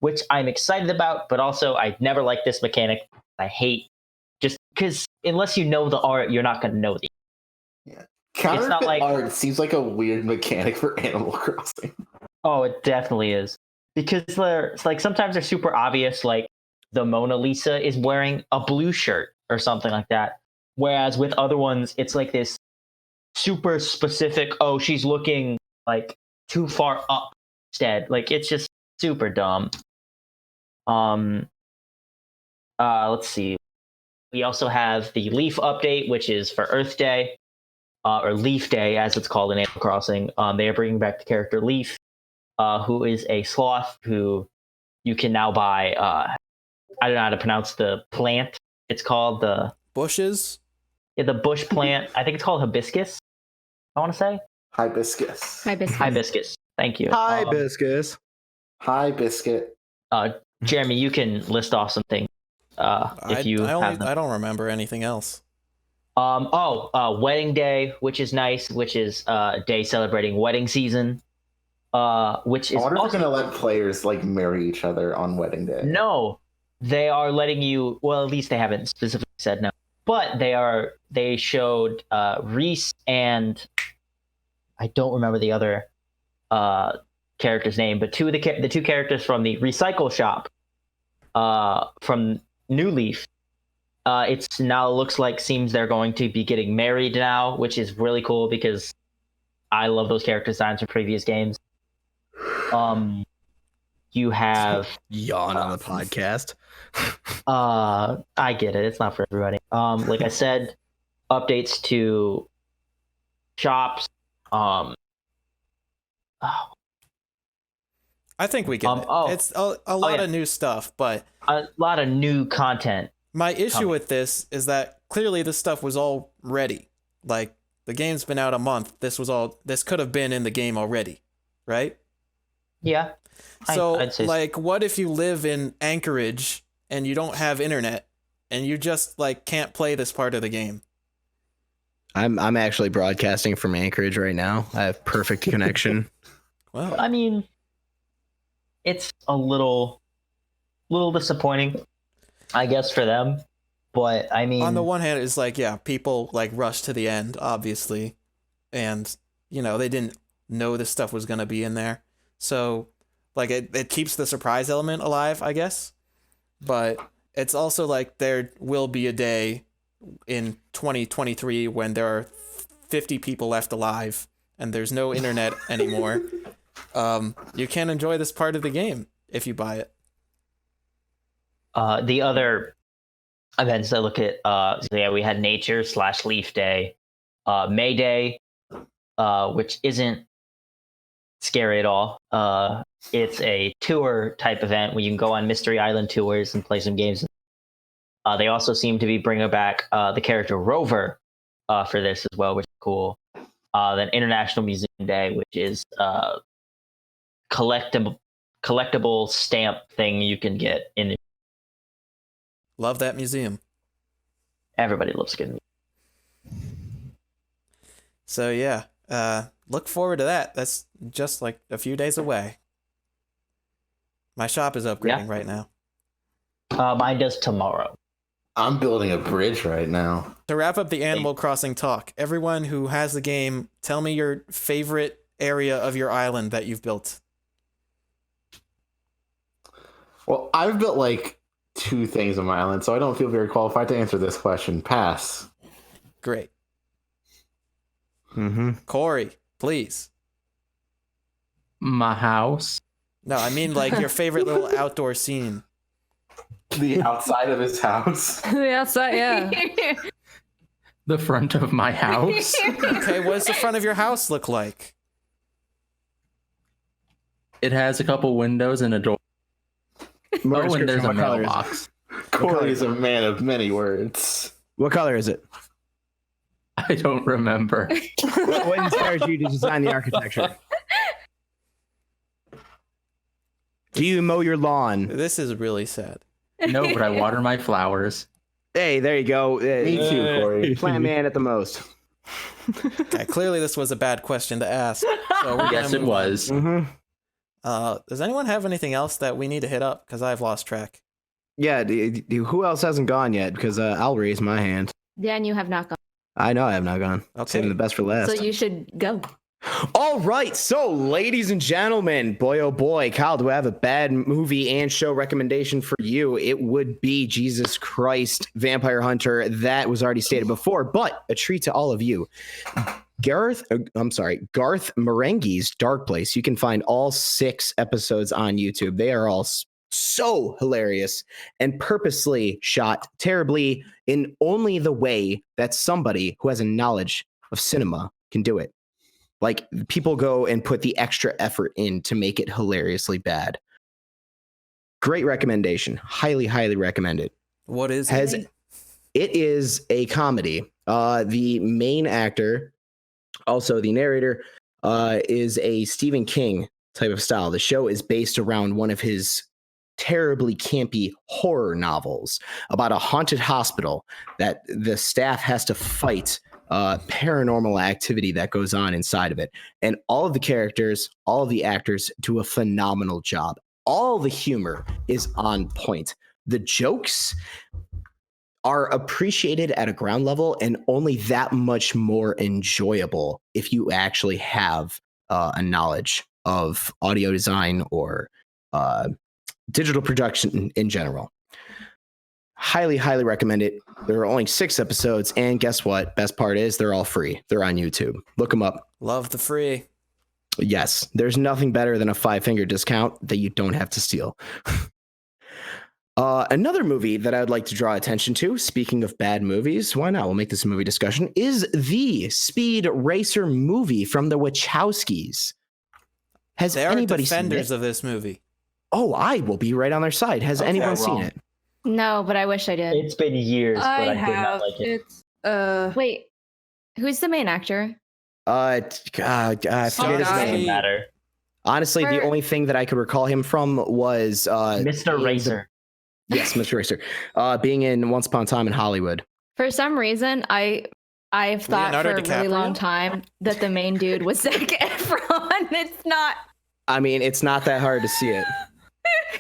which I'm excited about, but also I never liked this mechanic. I hate just because unless you know the art, you're not going to know the. Yeah. Counterfeit not like- art seems like a weird mechanic for Animal Crossing. Oh, it definitely is. Because it's like sometimes they're super obvious, like the Mona Lisa is wearing a blue shirt or something like that. Whereas with other ones, it's like this super specific, oh, she's looking like too far up instead. Like it's just super dumb. Let's see. We also have the Leaf update, which is for Earth Day, or Leaf Day, as it's called in Animal Crossing. They are bringing back the character Leaf, who is a sloth who you can now buy. I don't know how to pronounce the plant. It's called the bushes. Yeah, the bush plant. I think it's called hibiscus. I want to say Hibiscus. Hibiscus. Thank you. Hibiscus. Hi, biscuit. Jeremy, you can list off some things if you have them. I don't remember anything else. Wedding Day, which is nice, which is a day celebrating wedding season. Which is I wonder if they're gonna let players like marry each other on wedding day. No, they are letting you. Well, at least they haven't specifically said no, but they showed Reese and I don't remember the other character's name, but the two characters from the recycle shop from New Leaf. It's now looks like seems they're going to be getting married now, which is really cool because I love those character designs from previous games. You have yawn on the podcast. I get it. It's not for everybody. Like I said, updates to shops. I think we get it. It's a lot of new stuff, but a lot of new content. My issue with this is that clearly this stuff was all ready. Like the game's been out a month. This could have been in the game already, right? Yeah. So I'd say like, what if you live in Anchorage and you don't have internet and you just like can't play this part of the game? I'm actually broadcasting from Anchorage right now. I have perfect connection. Well, I mean, it's a little disappointing, I guess, for them. But I mean, on the one hand, it's like, yeah, people like rush to the end, obviously, and they didn't know this stuff was gonna be in there, so like it keeps the surprise element alive, I guess. But it's also like there will be a day in 2023 when there are 50 people left alive and there's no internet anymore. You can't enjoy this part of the game if you buy it. The other events I look at, we had Nature/Leaf Day, May Day, which isn't scary at all. It's a tour type event where you can go on Mystery Island tours and play some games. They also seem to be bringing back the character Rover for this as well, which is cool. Then International Museum Day, which is collectible stamp thing you can get in. Love that museum. Everybody loves good. So yeah, look forward to that. That's just like a few days away. My shop is upgrading right now. Mine does tomorrow. I'm building a bridge right now. To wrap up the Animal Crossing talk, everyone who has the game, tell me your favorite area of your island that you've built. Well, I've built like 2 things on my island, so I don't feel very qualified to answer this question. Pass. Great. Mm-hmm. Corey, please. My house. No, I mean like your favorite little outdoor scene. The outside of his house. The outside, yeah. The front of my house. Okay, what does the front of your house look like? It has a couple windows and a door. More and there's a description, what color is it? mailbox. Corey is a man of many words. What color is it? I don't remember. What inspired you to design the architecture? Do you mow your lawn? This is really sad. No, but I water my flowers. Hey, there you go. Me too, Corey. Plant man at the most. Okay, clearly this was a bad question to ask. So we're Yes, gonna it move on. was. Mm-hmm. Does anyone have anything else that we need to hit up? Because I've lost track. Yeah, who else hasn't gone yet? Because I'll raise my hand. Dan, you have not gone. I know I have not gone. Okay. Saving the best for last. So you should go. All right, so ladies and gentlemen, boy oh boy, Kyle, do I have a bad movie and show recommendation for you? It would be Jesus Christ, Vampire Hunter. That was already stated before, but a treat to all of you. Garth Merenghi's Darkplace. You can find all 6 episodes on YouTube. They are all so hilarious and purposely shot terribly in only the way that somebody who has a knowledge of cinema can do it. Like, people go and put the extra effort in to make it hilariously bad. Great recommendation. Highly, highly recommend it. What is it? It is a comedy. The main actor, also the narrator, is a Stephen King type of style. The show is based around one of his terribly campy horror novels about a haunted hospital that the staff has to fight paranormal activity that goes on inside of it. And all of the characters, all of the actors do a phenomenal job. All the humor is on point. The jokes are appreciated at a ground level and only that much more enjoyable if you actually have a knowledge of audio design or digital production in general. Highly, highly recommend it. There are only 6 episodes, and guess what? Best part is they're all free. They're on YouTube. Look them up. Love the free. Yes, there's nothing better than a 5-finger discount that you don't have to steal. Another movie that I would like to draw attention to, speaking of bad movies, why not? We'll make this a movie discussion, is the Speedracer movie from the Wachowskis. Has They are anybody seen defenders it? of this movie. Oh, I will be right on their side. Has anyone seen it? No, but I wish I did. It's been years, but I did have. not like it. It's Wait, who's the main actor? I forget his Doesn't name. matter. Honestly, the only thing that I could recall him from was Mr. Racer. Yes, Mr. Racer. Being in Once Upon a Time in Hollywood. For some reason, I've thought Leonardo for a really DiCaprio? long time that the main dude was Zac Efron. It's not. I mean, it's not that hard to see it.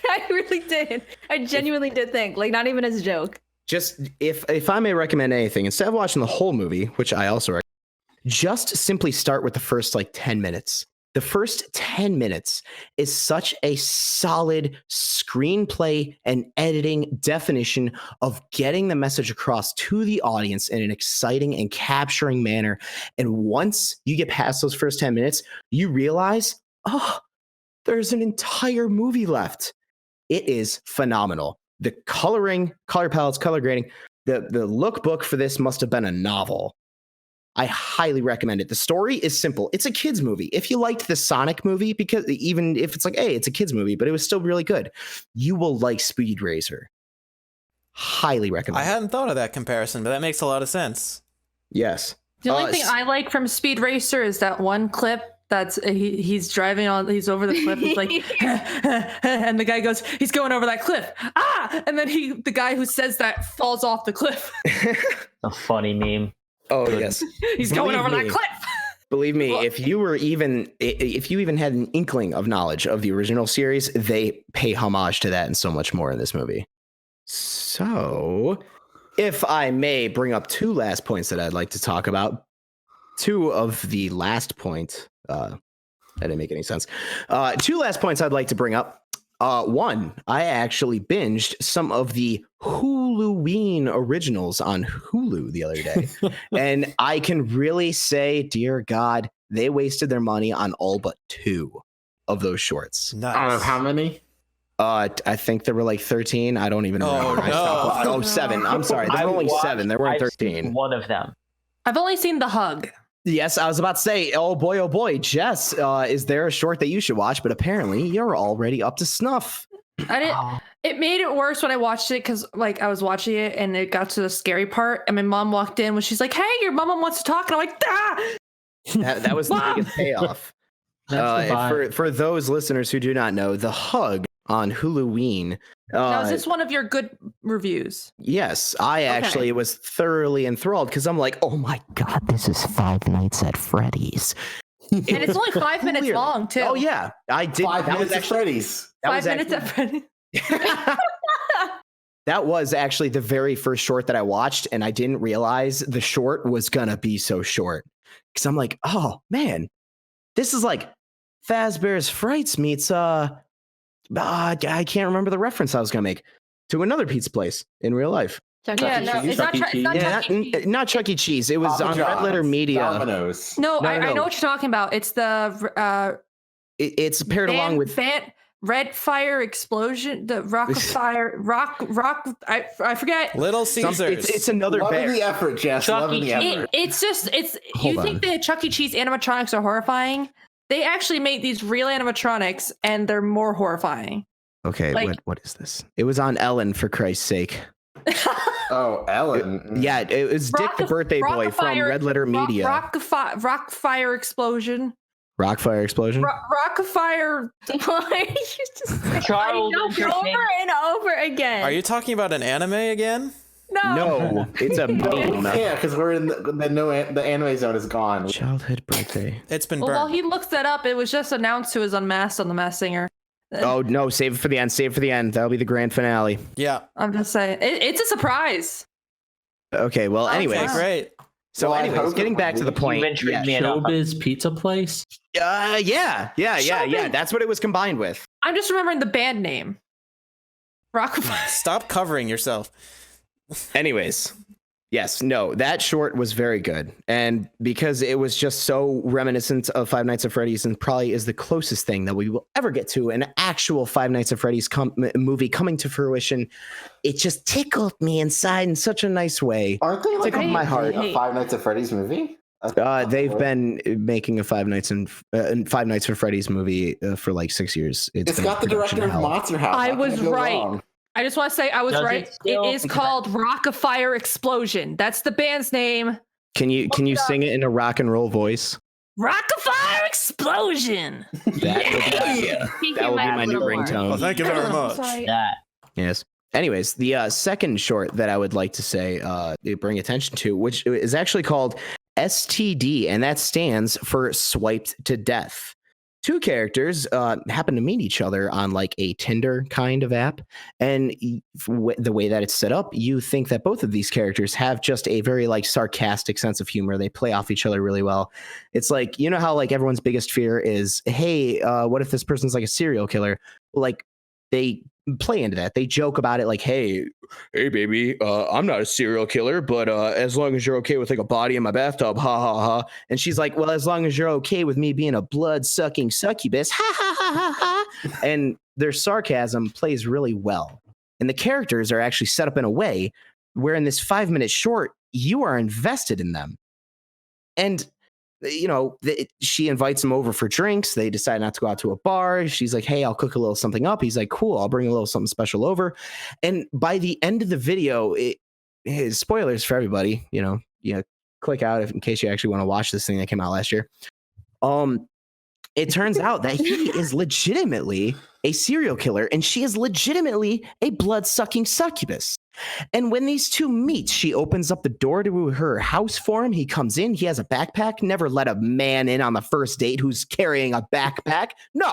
I really did. I genuinely did think, like, not even as a joke. Just if I may recommend anything, instead of watching the whole movie, which I also recommend, just simply start with the first 10 minutes. The first 10 minutes is such a solid screenplay and editing definition of getting the message across to the audience in an exciting and capturing manner. And once you get past those first 10 minutes, you realize, oh, there's an entire movie left. It is phenomenal. The coloring, color palettes, color grading, the lookbook for this must have been a novel. I highly recommend it. The story is simple. It's a kid's movie. If you liked the Sonic movie, because even if it's hey, it's a kid's movie, but it was still really good, you will like Speedracer. Highly recommend. I hadn't thought of that comparison, but that makes a lot of sense. Yes. the only thing I like from Speedracer is that one clip that's he's driving on, he's over the cliff, he's like and the guy goes, he's going over that cliff, and then the guy who says that falls off the cliff. A funny meme. Oh yes. He's going over that cliff. Believe me, if you even had an inkling of knowledge of the original series, they pay homage to that and so much more in this movie. So, if I may bring up 2 last points that I'd like to talk about. 2 of the last point, that didn't make any sense. 2 last points I'd like to bring up. 1, I actually binged some of the Huluween originals on Hulu the other day. And I can really say, dear God, they wasted their money on all but 2 of those shorts. Nice. Out of how many? I think there were 13. I don't even remember. No. 7. I'm sorry. There were only 7. There weren't 13. One of them. I've only seen The Hug. Yes, I was about to say, oh boy, Jess, is there a short that you should watch? But apparently you're already up to snuff. I didn't. It made it worse when I watched it because I was watching it and it got to the scary part and my mom walked in when she's like, "Hey, your mama wants to talk," and I'm like, "Ah!" That was the biggest payoff. For those listeners who do not know, The Hug on Huluween. Now, is this one of your good reviews? Yes, I actually was thoroughly enthralled because I'm like, oh my God, this is Five Nights at Freddy's. And it's only 5 minutes Clearly. long, too. Oh yeah, I did. 5 that was minutes of actually, Freddy's. that 5 was minutes actually- at Freddy. That was actually the very first short that I watched, and I didn't realize the short was gonna be so short. Because I'm like, oh man, this is like Fazbear's Frights meets I can't remember the reference I was gonna make to another pizza place in real life. Chuck Yeah, E. no, Cheese. it's not, Chuck E. it's not Yeah, Chuck E. Cheese. not Chuck E. Cheese. It was Papa on Red Letter John's, Media. Domino's. No, No, I no. know what you're talking about. It's the It's paired along with Red Fire Explosion, the Rock of Fire, Rock. I forget. Little Caesars. It's another Loving bear. the effort, Jess. Chuck Loving E. the Cheese. effort. It's Hold you think on. the Chuck E. Cheese animatronics are horrifying? They actually made these real animatronics, and they're more horrifying. Okay, Like- what is this? It was on Ellen, for Christ's sake. Oh, Ellen. Yeah, it was Dick the Birthday Boy from Red Letter Media. Rock of Fire Explosion. Rockfire Explosion? Rock of Fire. Why are you just Child over entertainment. and over again? Are you talking about an anime again? No, it's a meme. Yeah, because we're in the anime zone is gone. Childhood birthday. It's been Well, while burned. he looks that up, it was just announced who was unmasked on The Masked Singer. Oh no, save it for the end. Save it for the end. That'll be the grand finale. Yeah. I'm just saying, it's a surprise. Okay, well, Okay, anyways. Okay, great. So, Well, I anyways, hope getting it back to the was- point. You've intrigued me enough. Showbiz Pizza Place. Yeah. Showbiz. That's what it was combined with. I'm just remembering the band name. Rock of Fire. Stop covering yourself. Anyways, yes, no, that short was very good. And because it was just so reminiscent of Five Nights at Freddy's and probably is the closest thing that we will ever get to an actual Five Nights at Freddy's movie coming to fruition, it just tickled me inside in such a nice way. Aren't they like Tickled my heart. a Five Nights at Freddy's movie? They've been making a Five Nights at Freddy's movie for like 6 years. It's been got the in production director of hell. Monster House. I How can was it go right. wrong? I just want to say I was Does it right. still- It is called Rock of Fire Explosion. That's the band's name. Can you sing it in a rock and roll voice? Rock of Fire Explosion. That will be my new ringtone. Thank you very much. Sorry. That. Yes. Anyways, the second short that I would like to say, bring attention to, which is actually called STD, and that stands for Swiped to Death. Two characters happen to meet each other on like a Tinder kind of app, and the way that it's set up, you think that both of these characters have just a very like sarcastic sense of humor. They play off each other really well. It's like, you know how like everyone's biggest fear is, hey, what if this person's like a serial killer? Like they play into that. They joke about it like, hey baby, I'm not a serial killer, but as long as you're okay with like a body in my bathtub, ha ha ha. And she's like, well, as long as you're okay with me being a blood-sucking succubus, ha ha ha ha ha. And their sarcasm plays really well. And the characters are actually set up in a way where in this 5-minute short, you are invested in them. And you know, she invites him over for drinks. They decide not to go out to a bar. She's like, hey, I'll cook a little something up. He's like, cool, I'll bring a little something special over. And by the end of the video, spoilers for everybody, you know, click out in case you actually want to watch this thing that came out last year. It turns out that he is legitimately a serial killer and she is legitimately a blood-sucking succubus. And when these two meet, she opens up the door to her house for him. He comes in. He has a backpack. Never let a man in on the first date who's carrying a backpack. No.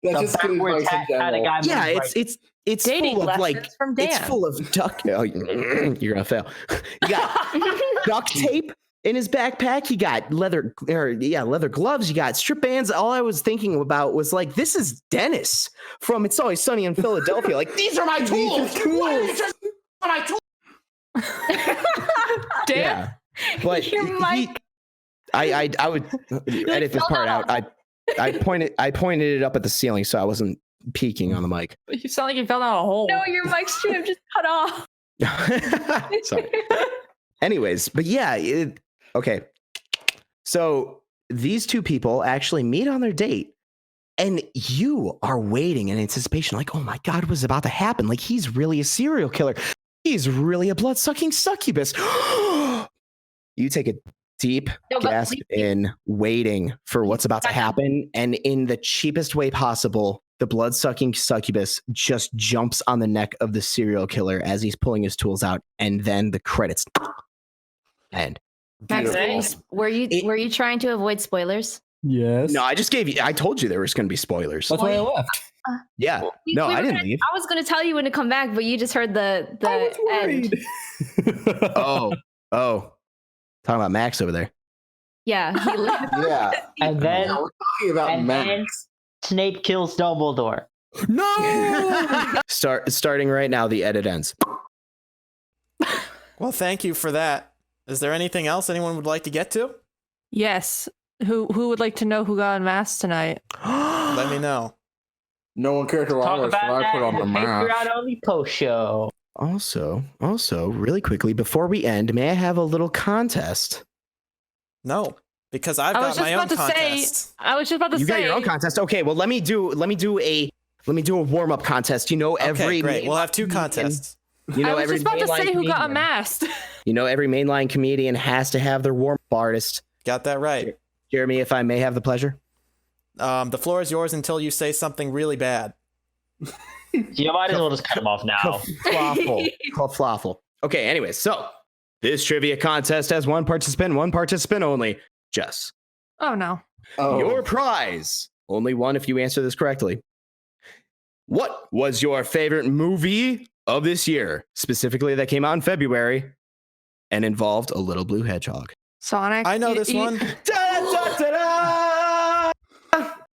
That's just good backwards advice in hat kind of general. guy. Yeah, moves right. Dating full of lessons like from Dan. it's full of duct. Oh, you're gonna fail. You got duct tape in his backpack. He got leather gloves. You got strip bands. All I was thinking about was like, this is Dennis from It's Always Sunny in Philadelphia. Like, these are my tools. These are my tools. Dan? Yeah, but Your mic. I would edit this part out. I pointed it up at the ceiling so I wasn't peeking on the mic. You sound like you fell down a hole. No, your mic stream just cut off. Sorry. Anyways, but yeah, okay. So these two people actually meet on their date, and you are waiting in anticipation, like, oh my God, what's about to happen? Like, he's really a serial killer. He's really a blood-sucking succubus. You take a deep gasp in, waiting for what's about to happen, and in the cheapest way possible, the blood-sucking succubus just jumps on the neck of the serial killer as he's pulling his tools out, and then the credits end. Max, Beautiful. were you trying to avoid spoilers? Yes. No, I told you there was going to be spoilers. That's why I left. Yeah. We No, were I didn't gonna- leave. I was going to tell you when to come back, but you just heard the end. Oh. Talking about Max over there. Yeah, he left. Yeah. And then Yeah, we're talking about and then- Max. Snape kills Dumbledore. No. Starting right now, the edit ends. Well, thank you for that. Is there anything else anyone would like to get to? Yes. Who would like to know who got unmasked tonight? Let me know. No one cared who I Talk was, so about I that put on the in the mask. Patreon only post show. Also, really quickly, before we end, may I have a little contest? No, because I've I was got just my own about to contest. say. I was just about to You say. got your own contest. Okay, well let me do a warm up contest. You know, every Okay, great. We'll have 2 contests. you know I was every just about to mainline say who got comedian- unmasked. You know, every mainline comedian has to have their warm up artist. Got that right. Jeremy, if I may have the pleasure. The floor is yours until you say something really bad. You might as well just cut him off now. Flawful. Okay, anyways, so this trivia contest has one participant only. Jess, Oh no. Oh, your prize. Only one if you answer this correctly. What was your favorite movie of this year? Specifically, that came out in February and involved a little blue hedgehog. Sonic. I know this one.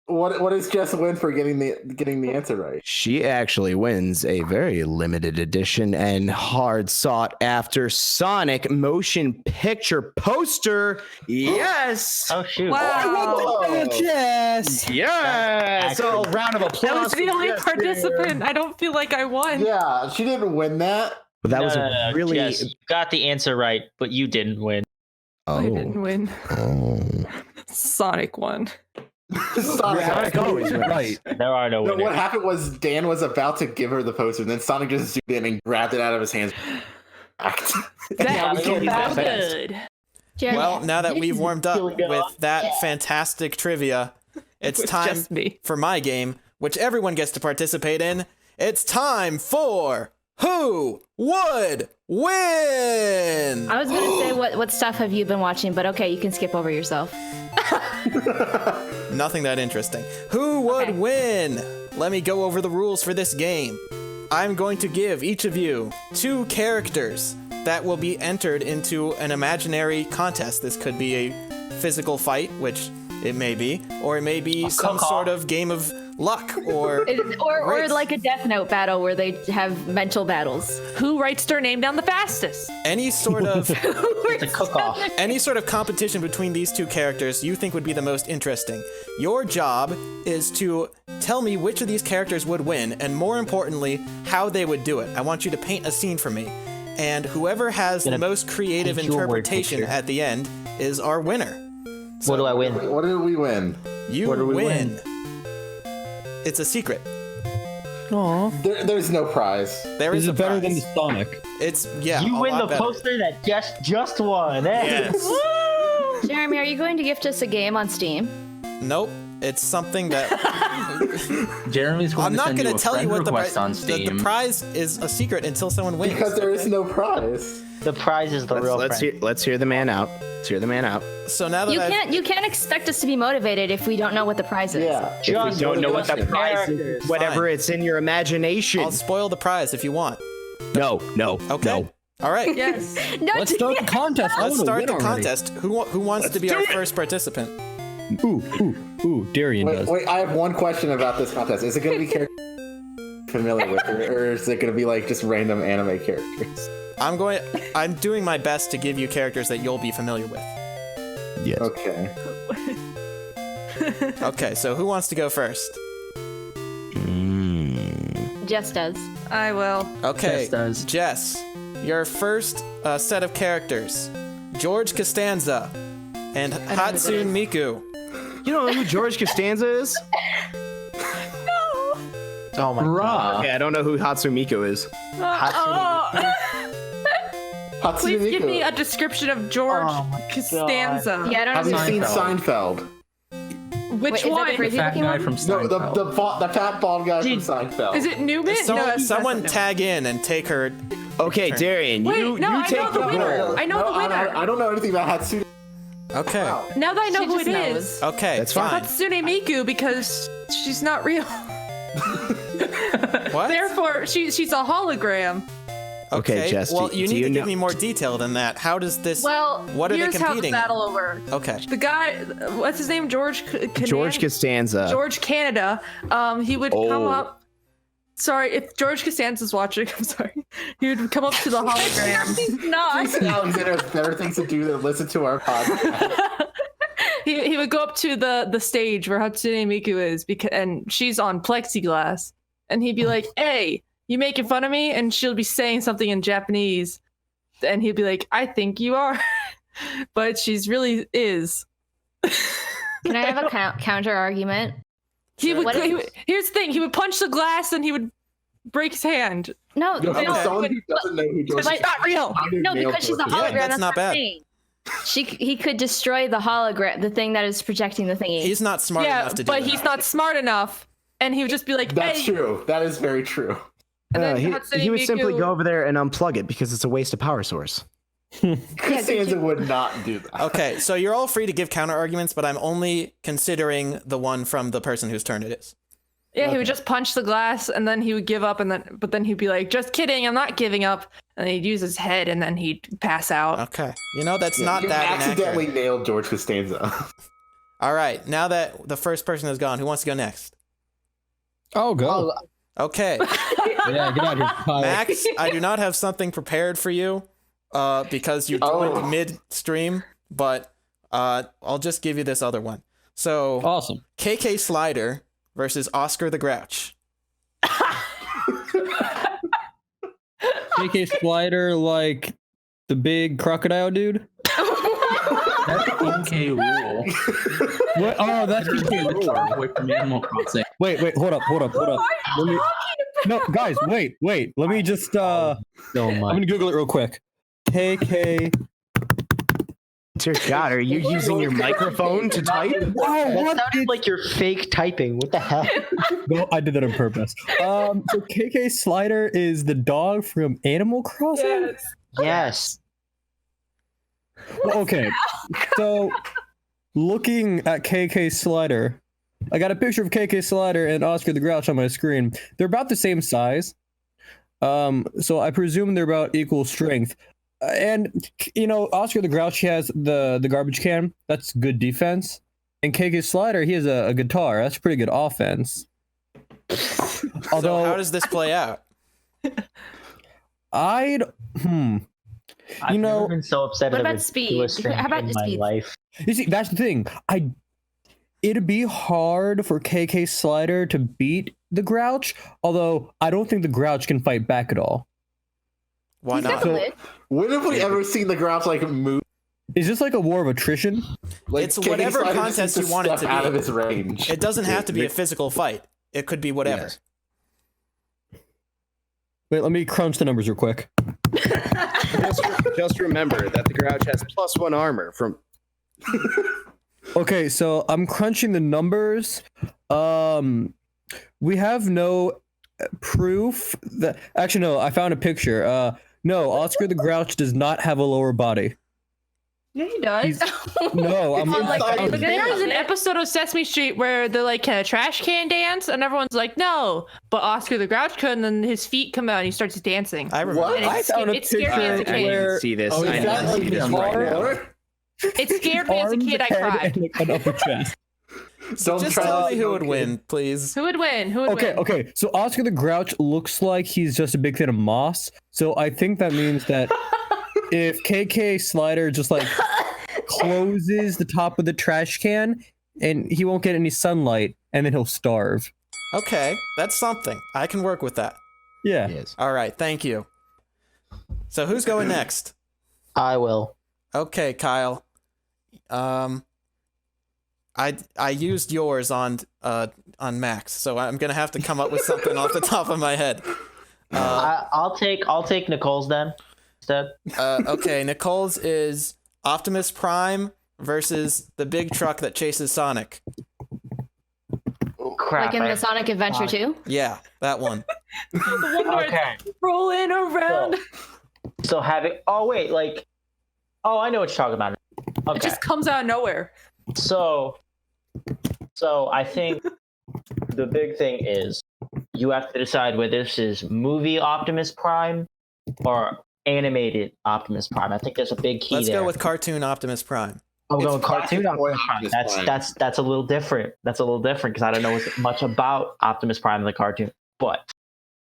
what does Jess win for getting the answer right? She actually wins a very limited edition and hard sought after Sonic motion picture poster. Yes. Oh shoot! Wow. Yes. Yes. So round of I applause. was the for only Jess participant. I don't feel like I won. Yeah, she didn't win that. But that No, was no, a no, really. Jess, you got the answer right, but you didn't win. Oh. I didn't win. Oh. Sonic won. Sonic always right. There are no No, winners. what happened was Dan was about to give her the poster, and then Sonic just zoomed in and grabbed it out of his hands. That we can't do that was fast. good. Jeremy, Well, now that we've warmed up Really good. with that fantastic trivia, it's With time just me. for my game, which everyone gets to participate in. It's time for Who Would Win? I was going to say what stuff have you been watching, but okay, you can skip over yourself. Nothing that interesting. Who would Okay. win? Let me go over the rules for this game. I'm going to give each of you 2 characters that will be entered into an imaginary contest. This could be a physical fight, which it may be, or it may be some cook-off. sort of game of luck or Or race. like a Death Note battle where they have mental battles. Who writes their name down the fastest? any sort of It's a cook-off. any sort of competition between these 2 characters you think would be the most interesting. Your job is to tell me which of these characters would win, and more importantly, how they would do it. I want you to paint a scene for me, and whoever has the Gonna most creative paint you a word interpretation picture. at the end is our winner. What do I win? What did we win? You What do we win. It's a secret. Aw. There's no prize. There Is is a it better than the prize. Sonic? It's a You win the lot better. poster that just won. Eh? Yes. Jeremy, are you going to gift us a game on Steam? Nope. It's something that Jeremy's going I'm to not send going you to a tell you friend what the request on the Steam. prize is a secret until someone wins. Because there is no prize. The prize is the real Let's friend. hear the man out. Let's hear the man out. So now that You can't expect us to be motivated if we don't know what the prize is. Yeah. If we Just don't know what the just prize is, characters. whatever Fine. it's in your imagination. I'll spoil the prize if you want. No. Okay. No. All right. Yes. No, Let's start the contest. I Let's wanna start win the already. contest. Who wants to be our first participant? Ooh, Darian does. Wait, I have one question about this contest. Is it going to be characters familiar with, or is it going to be like just random anime characters? I'm doing my best to give you characters that you'll be familiar with. Yes. Okay. Okay, so who wants to go first? Jess does. I will. Okay, Jess does. Jess, your first set of characters: George Costanza and Hatsune Miku. You don't know who George Costanza is? Oh my Bruh. Okay, I don't know who Hatsune Miku is. Hatsune Please give Miku. me a description of George Oh my Costanza. Yeah, I don't Have you know. seen Seinfeld. Seinfeld? Which Wait, is that one? the crazy Fat looking guy one? from No, Seinfeld. the fat bald guy Dude, from Seinfeld. Is it Newman? Someone, that's someone not tag in and take her Okay, Darian, Wait, you no, I take know the the winner. role. I know the winner. I don't know anything about Hatsune. Okay. Wow. Now that I know She who just it knows. is, Okay, That's fine. Hatsune Miku, because she's not real. What? Therefore, she's a hologram. Okay, Jess, Well, do you need you to give know- me more detail than that. How does this? Well, What are they here's how the competing in? battle will work. Okay. The guy, what's his name? George Costanza. George Canada. He would come Oh. up. Sorry, if George Costanza's watching, I'm sorry. He would come up to the hologram. No, Jason Alexander has better things to do than listen to our podcast. he would go up to the stage where Hatsune Miku is, and she's on plexiglass, and he'd be like, "Hey, you making fun of me?" And she'll be saying something in Japanese, and he'd be like, "I think you are," but she's really is. can I have a counter argument? Here's the thing: he would punch the glass, and he would break his hand. No, Yo, no, for someone who doesn't know who George It's not real. no, because she's a Yeah, hologram. that's that's not bad. Saying. He could destroy the hologram, the thing that is projecting the thingy. He's not smart Yeah, enough to do but that. he's not smart enough, and he would just be like, That's "Hey," true. That is very true. and then he Hatsune would simply Miku- go over there and unplug it because it's a waste of power source. Costanza would not do that. Okay, so you're all free to give counter arguments, but I'm only considering the one from the person whose turn it is. Yeah, he would just punch the glass, and then he would give up, but then he'd be like, "Just kidding, I'm not giving up," and he'd use his head, and then he'd pass out. Okay, that's not you that accidentally inaccurate. nailed George Costanza. All right, now that the first person is gone, who wants to go next? Oh, go. Okay, Yeah, get out of here, Kyle. Max, I do not have something prepared for you, because you joined mid-stream, but I'll just give you this other one. So, Awesome. KK Slider versus Oscar the Grouch. KK Slider, like the big crocodile dude. That's PK rule. What? Oh, that's PK rule. Away from Animal Crossing. Wait, hold up. Let me, no, guys, wait. Let me just So I'm much. gonna Google it real quick. KK. Dear God, are you using your microphone to type? Oh, what? Sounded like you're fake typing. What the hell? No, I did that on purpose. So KK Slider is the dog from Animal Crossing. Yes. Well, okay, so looking at KK Slider, I got a picture of KK Slider and Oscar the Grouch on my screen. They're about the same size, so I presume they're about equal strength. And Oscar the Grouch, he has the garbage can. That's good defense. And KK Slider, he has a guitar. That's pretty good offense. Although, So how does this play out? I've never been so upset What at about a speed? duelist strength How about in the my speed? life. You see, that's the thing. It'd be hard for KK Slider to beat the Grouch, although I don't think the Grouch can fight back at all. Why He's got not? the lid. When have we ever seen the Grouch like move? Is this like a war of attrition? Like, It's KK whatever Slider contest seems you want it step to out be. of his range. It doesn't have to be a physical fight. It could be whatever. Yes. Wait, let me crunch the numbers real quick. Just remember that the Grouch has +1 armor from. Okay, so I'm crunching the numbers. We have no proof that. Actually, no. I found a picture. No, Oscar the Grouch does not have a lower body. Yeah, he does. No, I'm. There was an episode of Sesame Street where they're like, "Can a trash can dance?" And everyone's like, "No," but Oscar the Grouch could, and then his feet come out and he starts dancing. I remember. What? And I found a it scared me as a picture kid. where See this? Oh, is I that know. like See this guitar? right now. It scared me as a kid. I arms, head, cried. and an upper chest. Don't Just try tell to- me who would win, please. Who would win? Who would win? Okay. So Oscar the Grouch looks like he's just a big fan of moss. So I think that means that if KK Slider just like closes the top of the trash can and he won't get any sunlight and then he'll starve. Okay, that's something. I can work with that. Yeah. Yes. All right, thank you. So who's going next? I will. Okay, Kyle. I used yours on Max, so I'm gonna have to come up with something off the top of my head. I'll take Nicole's then instead. Okay, Nicole's is Optimus Prime versus the big truck that chases Sonic. Crap. Like in I- the Sonic Adventure 2? Yeah, that one. The one where Okay. it's rolling around. So having I know what you're talking about. Okay. It just comes out of nowhere. So I think the big thing is you have to decide whether this is movie Optimus Prime or animated Optimus Prime. I think there's a big key Let's there. go with cartoon Optimus Prime. I'm going It's cartoon classic Optimus Prime. Optimus That's a little different. That's a little different because I don't know as much about Optimus Prime in the cartoon. But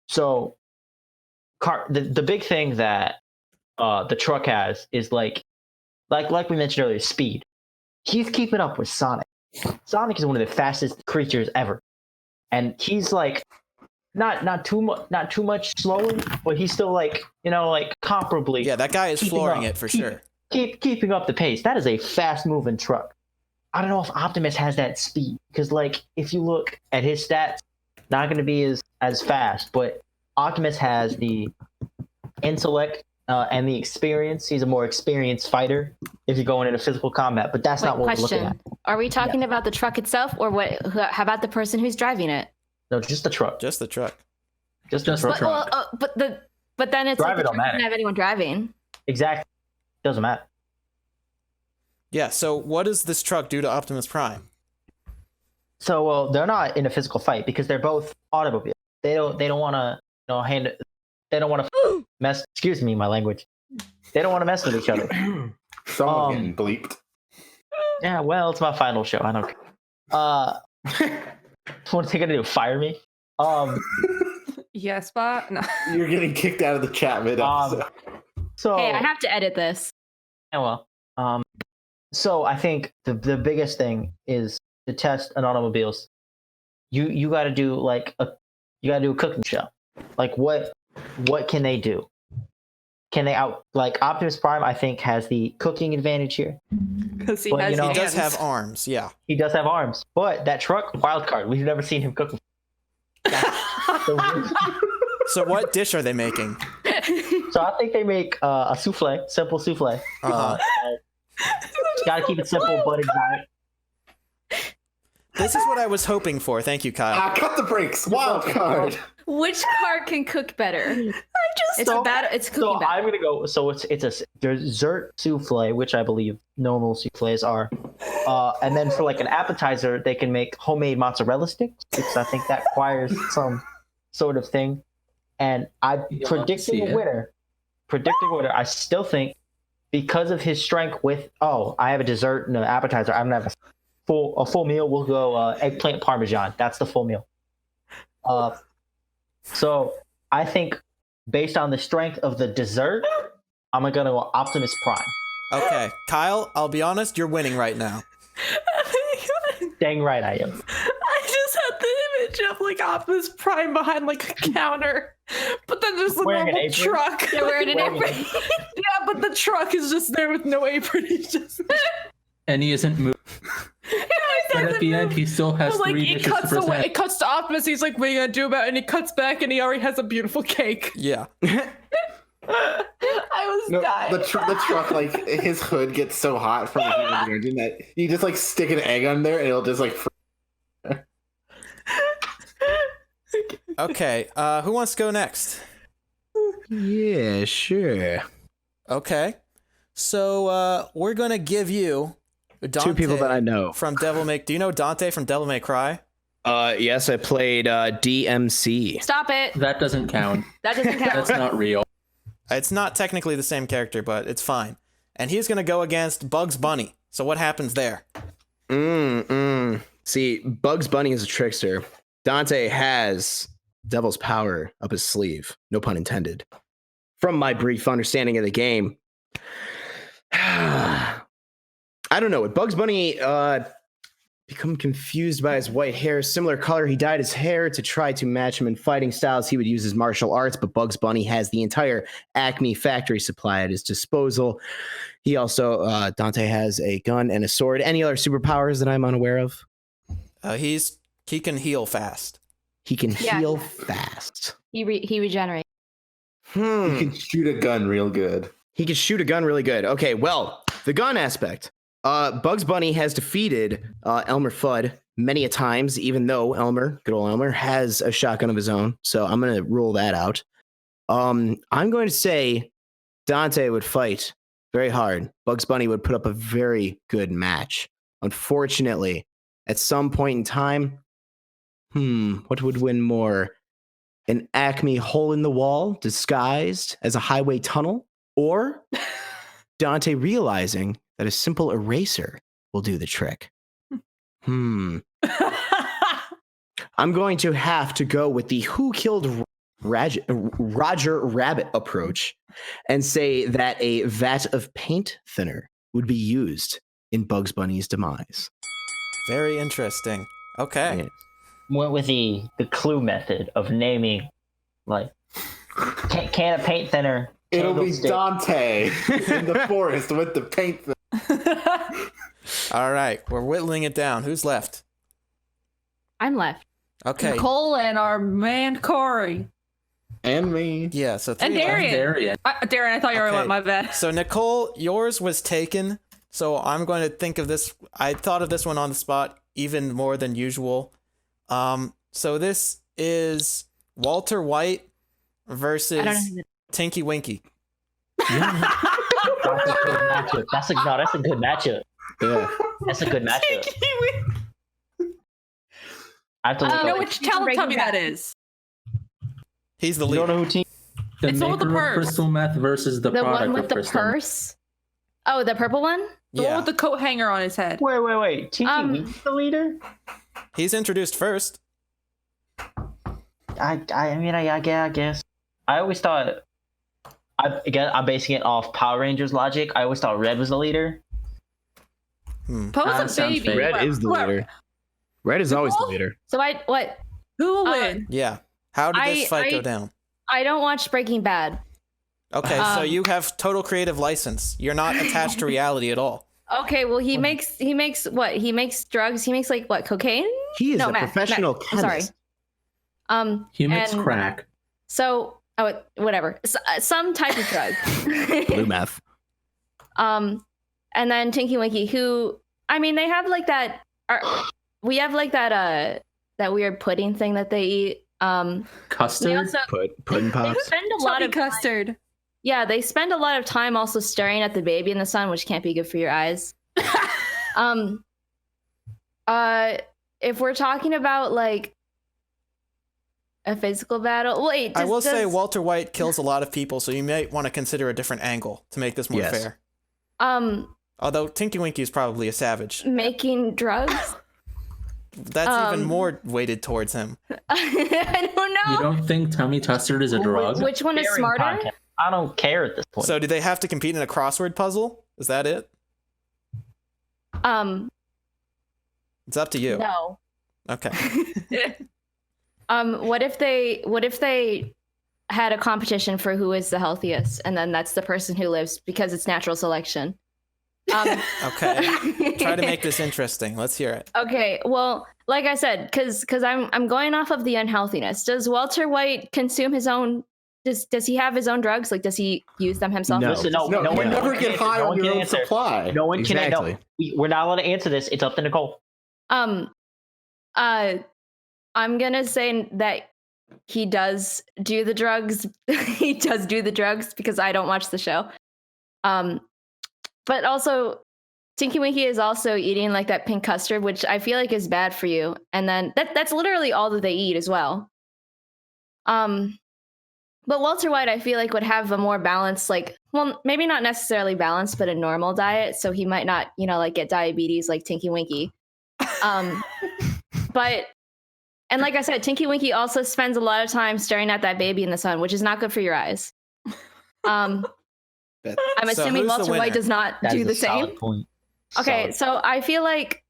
so the big thing that the truck has is like we mentioned earlier, speed. He's keeping up with Sonic. Sonic is one of the fastest creatures ever, and he's like not too much slower, but he's still like comparably. Yeah, that guy is flooring it for sure. Keeping up the pace. That is a fast moving truck. I don't know if Optimus has that speed because if you look at his stats, not going to be as fast, but Optimus has the intellect and the experience. He's a more experienced fighter if you're going into physical combat, but that's not what we're looking at. Are we talking about the truck itself, or what? How about the person who's driving it? No, just the truck. Just the truck. Just the truck. But then it's Drive like it the don't truck matter. doesn't have anyone driving. Exactly. Doesn't matter. Yeah, so what does this truck do to Optimus Prime? So, well, they're not in a physical fight because they're both automobiles. They don't want to, they don't want to mess. Excuse me, my language. They don't want to mess with each other. Someone getting bleeped. Yeah, well, it's my final show. I don't care. What are they gonna do? Fire me? Yeah, Spot. No. You're getting kicked out of the chat mid episode. So Hey, I have to edit this. yeah, well, so I think the biggest thing is to test an automobiles. You got to do a cooking show. Like what can they do? Can they Optimus Prime? I think has the cooking advantage here Because he Well, has you know- He does hands. have arms, yeah. He does have arms, but that truck wild card. We've never seen him cook. So what dish are they making? So I think they make a souffle, simple souffle. Uh-huh. Got to keep it simple but exotic. This is what I was hoping for. Thank you, Kyle. Cut the brakes. Wild card. Which car can cook better? It's So- a battle. It's cooking So battle. I'm gonna go. So it's a dessert souffle, which I believe normal souffles are, and then for an appetizer, they can make homemade mozzarella sticks, because I think that requires some sort of thing. And I predicting a winner. I still think because of his strength with I have a dessert and an appetizer. I'm gonna have a full meal. We'll go eggplant parmesan. That's the full meal. So I think based on the strength of the dessert, I'm gonna go Optimus Prime. Okay, Kyle, I'll be honest, you're winning right now. Dang right I am. I just had the image of Optimus Prime behind a counter, but then there's the Wearing an normal apron? truck. They're wearing an Wearing apron. Yeah, but the truck is just there with no apron. He's just And he isn't moving. But at the end, he still has three it dishes cuts to away. present. It cuts to Optimus. He's like, "What are you gonna do about it?" And he cuts back, and he already has a beautiful cake. Yeah. I was No, dying. the truck, his hood gets so hot from the heat of the engine that you just stick an egg on there and it'll just Okay, who wants to go next? Yeah, sure. Okay. So we're gonna give you Dante Two people that I know. from Devil May. Do you know Dante from Devil May Cry? Yes, I played DMC. Stop it. That doesn't count. That doesn't That's count. not real. It's not technically the same character, but it's fine. And he's gonna go against Bugs Bunny. So what happens there? See, Bugs Bunny is a trickster. Dante has Devil's power up his sleeve. No pun intended. From my brief understanding of the game, I don't know. Would Bugs Bunny become confused by his white hair? Similar color, he dyed his hair to try to match him in fighting styles. He would use his martial arts, but Bugs Bunny has the entire Acme factory supply at his disposal. He also, Dante has a gun and a sword. Any other superpowers that I'm unaware of? He can heal fast. He can Yeah. heal fast. He regenerates. you can shoot a gun real good. He can shoot a gun really good. Okay, well, the gun aspect. Bugs Bunny has defeated Elmer Fudd many a times, even though Elmer, good old Elmer, has a shotgun of his own. So I'm going to rule that out. I'm going to say Dante would fight very hard. Bugs Bunny would put up a very good match. Unfortunately, at some point in time, what would win more? An Acme hole in the wall disguised as a highway tunnel? Or Dante realizing that a simple eraser will do the trick? I'm going to have to go with the Who Killed Roger Rabbit approach and say that a vat of paint thinner would be used in Bugs Bunny's demise. Very interesting. Okay. Yes. Went with the clue method of naming, like, can of paint thinner. It'll be candlestick. Dante in the forest with the paint. All right, we're whittling it down. Who's left? I'm left. Okay. Nicole and our man Corey. And me. Yeah, so And three left. Darian. Darian, I thought you were Okay. went, my bad. So Nicole, yours was taken. So I'm going to think of this. I thought of this one on the spot even more than usual. So this is Walter White versus Tinky Winky. That's a good matchup. That's a good matchup. Yeah. That's a good matchup. I have to look up. Tell me that is. He's the You leader. don't know who team? The It's the one with the maker of purse. crystal meth versus the The product one with of the crystal meth. purse? Oh, the purple one? The one with the coat hanger on his head. Wait. Tinky Winky's the leader? He's introduced first. I guess. I always thought. I'm basing it off Power Rangers logic. I always thought Red was the leader. Pose a sounds baby. fake. Red is the leader. Red is always the leader. So what? Who will win? Yeah. How did this fight go down? I don't watch Breaking Bad. Okay, so you have total creative license. You're not attached to reality at all. Okay, well he makes what? He makes drugs. He makes like what? Cocaine? He is No, a meth, professional meth. I'm sorry. chemist. He makes and crack. So whatever, some type of drug. Blue meth. And then Tinky Winky, who they have like that. We have like that weird pudding thing that they eat. Custard? They also Pudding they pops. spend a lot Chubby of custard. Yeah, they spend a lot of time also staring at the baby in the sun, which can't be good for your eyes. If we're talking about like a physical battle, wait. I will say Walter White kills a lot of people, so you might want to consider a different angle to make this more Yes. fair. Although Tinky Winky is probably a savage. making drugs. That's even more weighted towards him. I don't know. You don't think tummy custard is a drug? Which one is Sharing smarter? content. I don't care at this point. So do they have to compete in a crossword puzzle? Is that it? It's up to you. No. Okay. What if they had a competition for who is the healthiest, and then that's the person who lives because it's natural selection. Okay. Try to make this interesting. Let's hear it. Okay, well, like I said, because I'm going off of the unhealthiness. Does Walter White consume his own? Does he have his own drugs? Like, does he use them himself? No. Listen, no No, you one never can get answer. high No on one your can own answer. supply. No one can. Exactly. No, we're not allowed to answer this. It's up to Nicole. I'm gonna say that he does do the drugs. He does do the drugs because I don't watch the show. But also, Tinky Winky is also eating like that pink custard, which I feel like is bad for you. And then that's literally all that they eat as well. But Walter White, I feel like, would have a more balanced, like, well, maybe not necessarily balanced, but a normal diet. So he might not, like get diabetes like Tinky Winky. But, and like I said, Tinky Winky also spends a lot of time staring at that baby in the sun, which is not good for your eyes. I'm assuming who's the Walter White winner? does not That do is the a solid same. point. Okay, Solid. so I feel like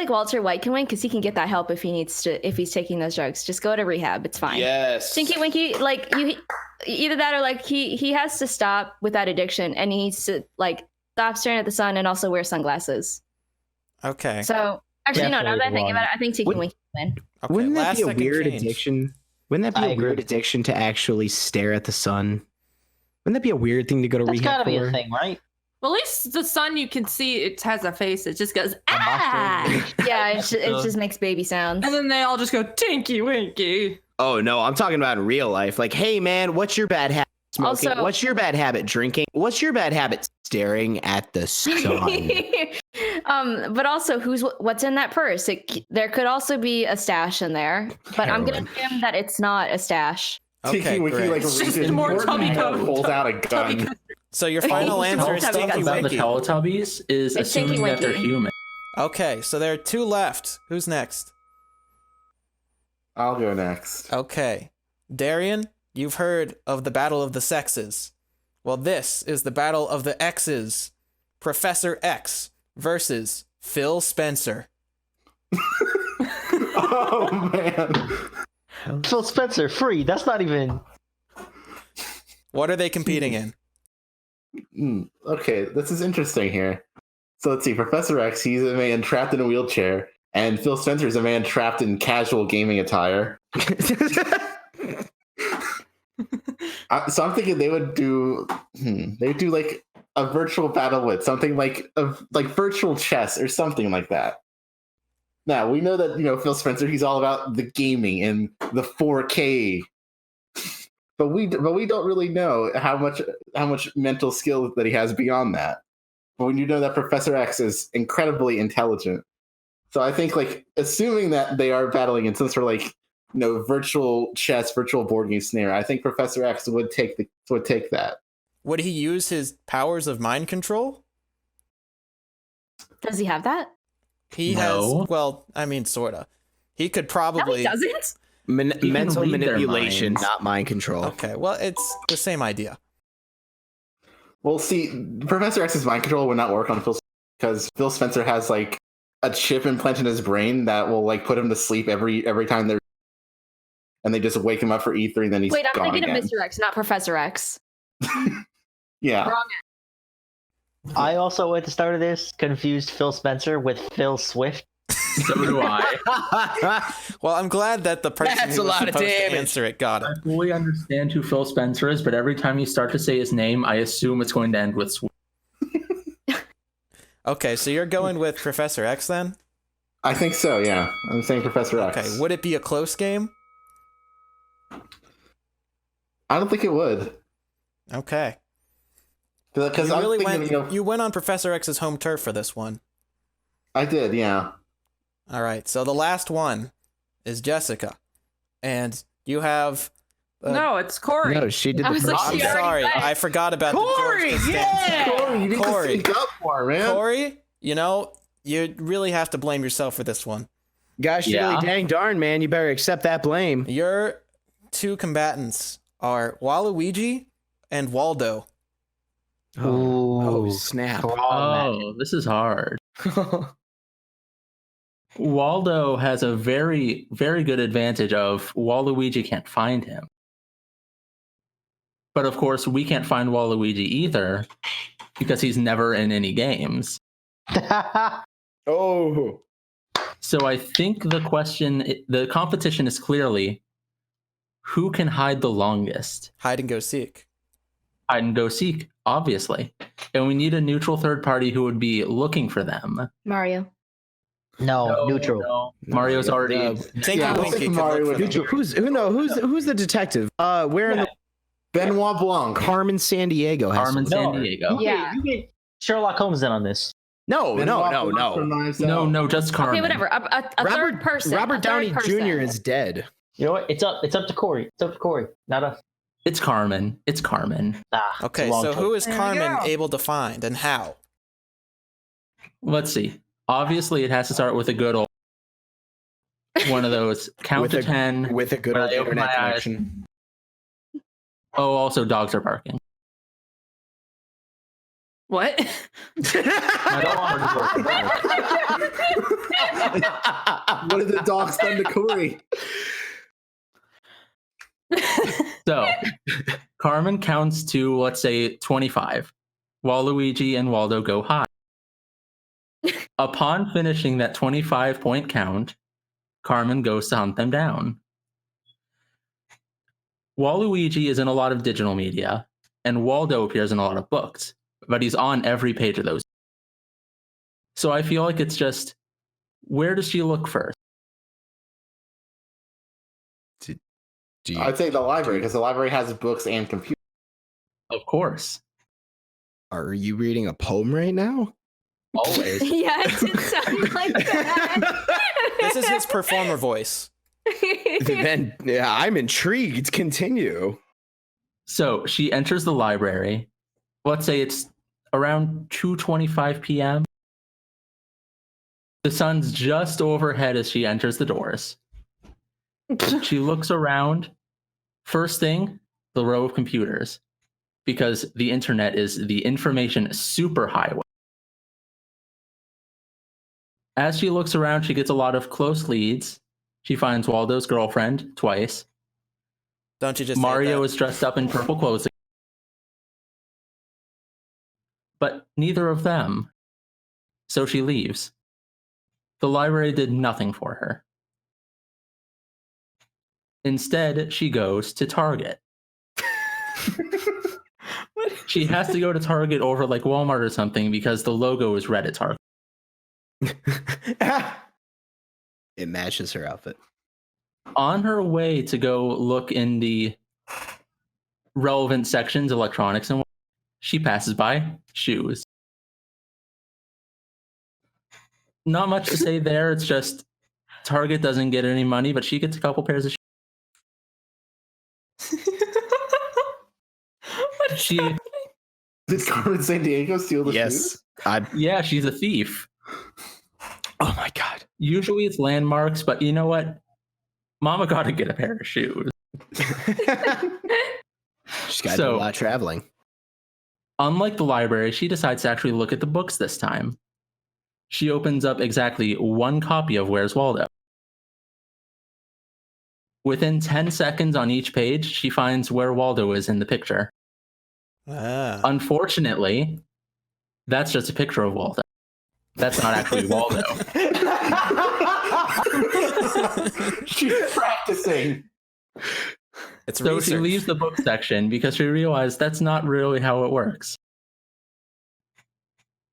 Walter White can win because he can get that help if he's taking those drugs. Just go to rehab. It's fine. Yes. Tinky Winky, like either that or like he has to stop with that addiction and he needs to like stop staring at the sun and also wear sunglasses. Okay. So actually, no. Now that I think about it, I think Tinky Winky can win. Okay, Wouldn't that last be a second weird change. addiction? Wouldn't that be I a weird agree. addiction to actually stare at the sun? Wouldn't that be a weird thing to go to That's rehab gotta be for? a thing, right? Well, at least the sun you can see it has a face. It just goes A ah, monster. Yeah, it just makes baby sounds. and then they all just go Tinky Winky. Oh no, I'm talking about in real life. Like, hey man, what's your bad habit? Smoking. Also- What's your bad habit? Drinking. What's your bad habit? Staring at the sun. But also, what's in that purse? There could also be a stash in there, but I'm gonna assume that it's not a stash. Okay, Wiki, great. like, It's just reaches more forward tummy and code. pulls out a gun. So your final answer is Tell me Stinky About the Winky. Teletubbies is It's assuming Tinky that they're Winky. human. Okay, so there are 2 left. Who's next? I'll go next. Okay. Darian, you've heard of the Battle of the Sexes. Well, this is the Battle of the X's. Professor X versus Phil Spencer. Oh man. Phil Spencer, free. That's not even. What are they competing in? Okay, this is interesting here. So let's see. Professor X, he's a man trapped in a wheelchair, and Phil Spencer is a man trapped in casual gaming attire. So I'm thinking they would do like a virtual battle with something like virtual chess or something like that. Now we know that Phil Spencer, he's all about the gaming and the 4K, but we don't really know how much mental skill that he has beyond that. But we do know that Professor X is incredibly intelligent. So I think assuming that they are battling in some sort of virtual chess, virtual board game snare, I think Professor X would take that. Would he use his powers of mind control? Does he have that? He No. has, well, I mean, sorta. He could No, probably... he doesn't. Mental read their manipulation, minds. not mind control. Okay, well, it's the same idea. Well, see, Professor X's mind control would not work on Phil because Phil Spencer has a chip implanted in his brain that will put him to sleep every time they're, and they just wake him up for E3 and then he's Wait, I'm gone thinking again. of Mr. X, not Professor X. Yeah. Wrong. I also, at the start of this, confused Phil Spencer with Phil Swift. So do I. Well, I'm glad that the person That's who a was lot of supposed to damage. answer it got it. I fully understand who Phil Spencer is, but every time you start to say his name, I assume it's going to end with Swift. Okay, so you're going with Professor X then? I think so, yeah. I'm saying Professor X. Okay, would it be a close game? I don't think it would. Okay. Because You I'm really thinking, you went on Professor X's home turf for this one. I did, yeah. All right, so the last one is Jessica. And you have... No, it's Corey. No, she did I the was first like, I'm she already sorry, went. I forgot about Corey, the George yeah! Corey, you need Corey. to speak up more, man. Corey, you really have to blame yourself for this one. Gosh, Yeah. really dang darn, man. You better accept that blame. Your 2 combatants are Waluigi and Waldo. Oh, snap. Oh, this is hard. Waldo has a very, very good advantage of Waluigi can't find him. But of course, we can't find Waluigi either because he's never in any games. Oh. So I think the competition is clearly who can hide the longest. Hide and go seek. Hide and go seek, obviously. And we need a neutral third party who would be looking for them. Mario. No, neutral. No. Mario's already. Tinky Yeah, I don't Winky think could Mario look for would them. Who's the detective? Where in the Benoit Blanc. Carmen San Diego has Carmen to- San Diego. Yeah. You get Sherlock Holmes in on this. No, Benoit Blanc from no. Knives Out. No, just Carmen. Okay, whatever. A third person. Robert a third Downey person. Jr. is dead. You know what? It's up to Corey. It's up to Corey, not us. It's Carmen. It's Carmen. Ah, Okay, it's a wrong so choice. who is There we Carmen go. able to find and how? Let's see. Obviously, it has to start with a good old one of those count With to a- 10. With a good When old I open internet my eyes. connection. Oh, also dogs are barking. What? I don't want her to bark. What did the dogs done to Corey? So, Carmen counts to, let's say, 25. Waluigi and Waldo go high. Upon finishing that 25-point count, Carmen goes to hunt them down. Waluigi is in a lot of digital media, and Waldo appears in a lot of books, but he's on every page of those. So I feel like it's just, where does she look first? I'd say the library, because the library has books and computers. Of course. Are you reading a poem right now? Always. Yeah, it did sound like that. This is his performer voice. Then yeah, I'm intrigued. Continue. So she enters the library. Let's say it's around 2:25 p.m. The sun's just overhead as she enters the doors. She looks around. First thing, the row of computers, because the internet is the information superhighway. As she looks around, she gets a lot of close leads. She finds Waldo's girlfriend twice. Don't you just hate Mario that? is dressed up in purple clothes. But neither of them. So she leaves. The library did nothing for her. Instead, she goes to Target. She has to go to Target over like Walmart or something because the logo is red at Target. It matches her outfit. On her way to go look in the relevant sections, electronics and she passes by shoes. Not much to say there. It's just Target doesn't get any money, but she gets a couple pairs of shoes. She, Did Carmen San Diego steal the shoes? yeah, she's a thief. Oh my god. Usually it's landmarks, but you know what? Mama got to get a pair of shoes. She's got to do a lot of traveling. Unlike the library, she decides to actually look at the books this time. She opens up exactly one copy of Where's Waldo. Within 10 seconds on each page, she finds where Waldo is in the picture. Unfortunately, that's just a picture of Waldo. That's not actually Waldo. She's practicing. So she leaves the book section because she realized that's not really how it works.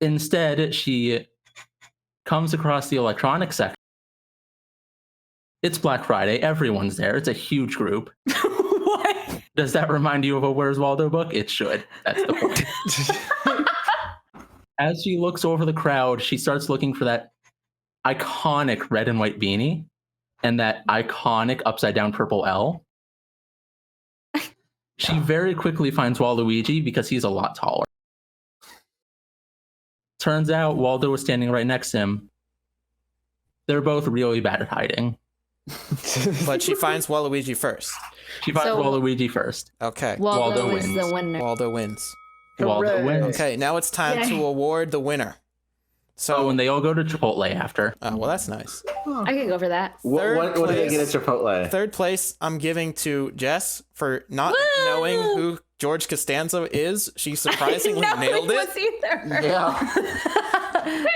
Instead, she comes across the electronics section. It's Black Friday. Everyone's there. It's a huge group. What? Does that remind you of a Where's Waldo book? It should. That's the point. As she looks over the crowd, she starts looking for that iconic red and white beanie and that iconic upside down purple L. She very quickly finds Waluigi because he's a lot taller. Turns out Waldo was standing right next to him. They're both really bad at hiding. But she finds Waluigi first. She finds Waluigi first. Okay. Waldo is the winner. Waldo wins. Waldo wins. Okay, now it's time to award the winner. So and they all go to Chipotle after. Oh, well, that's nice. I could go for that. What did they get at Chipotle? Third place, I'm giving to Jess for not knowing who George Costanza is. She surprisingly nailed it. Yeah.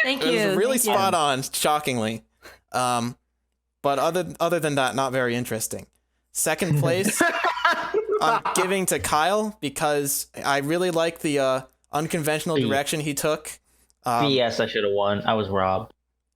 Thank you. It was really spot on, shockingly. But other than that, not very interesting. Second place, I'm giving to Kyle because I really like the unconventional direction he took. Yes, I should have won. I was robbed.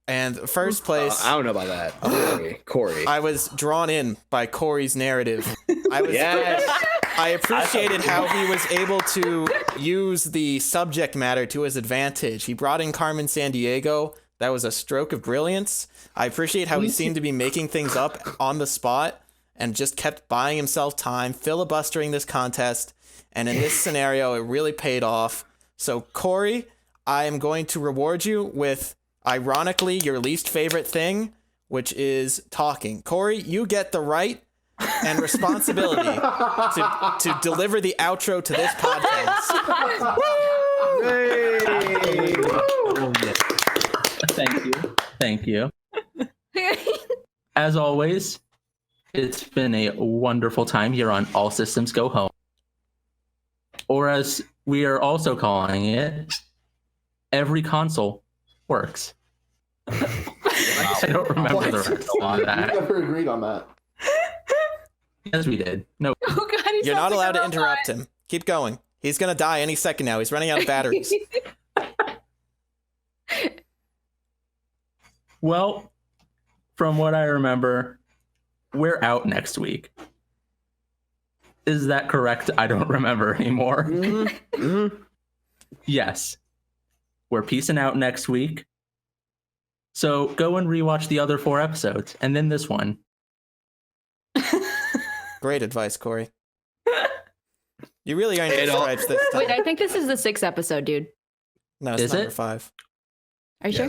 And first place, I don't know about that. Corey. I was drawn in by Corey's narrative. I appreciated how he was able to use the subject matter to his advantage. He brought in Carmen San Diego. That was a stroke of brilliance. I appreciate how he seemed to be making things up on the spot and just kept buying himself time, filibustering this contest. And in this scenario, it really paid off. So, Corey, I am going to reward you with, ironically, your least favorite thing, which is talking. Corey, you get the right and responsibility to deliver the outro to this podcast. Thank you. As always, it's been a wonderful time here on All Systems Go Home. Or as we are also calling it, every console works. I don't remember the rest of that. We never agreed on that. Yes, we did. No. Oh God, You're not allowed to interrupt him. Keep going. He's going to die any second now. He's running out of batteries. Well, from what I remember, we're out next week. Is that correct? I don't remember anymore. Yes. We're peacing out next week. So go and rewatch the other 4 episodes, and then this one. Great advice, Corey. You really earned your stripes this time. Wait, I think this is the 6th episode, dude. No, it's Is number it? 5. Are you sure?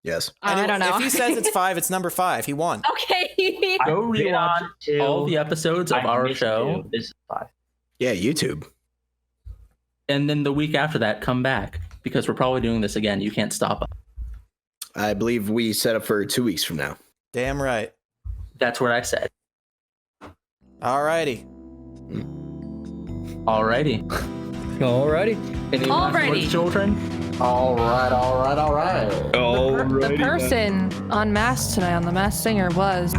Yes. I don't know. If he says it's 5, it's number 5. He won. Okay. Go I've been rewatch on to- all the episodes of I our missed show, 2. This is 5. Yeah, YouTube. and then the week after that, come back, because we're probably doing this again. You can't stop us. I believe we set up for 2 weeks from now. Damn right. That's what I said. Alrighty. Alrighty. Alrighty. Any last Alrighty. words, children? All right. The person unmasked tonight on The Masked Singer was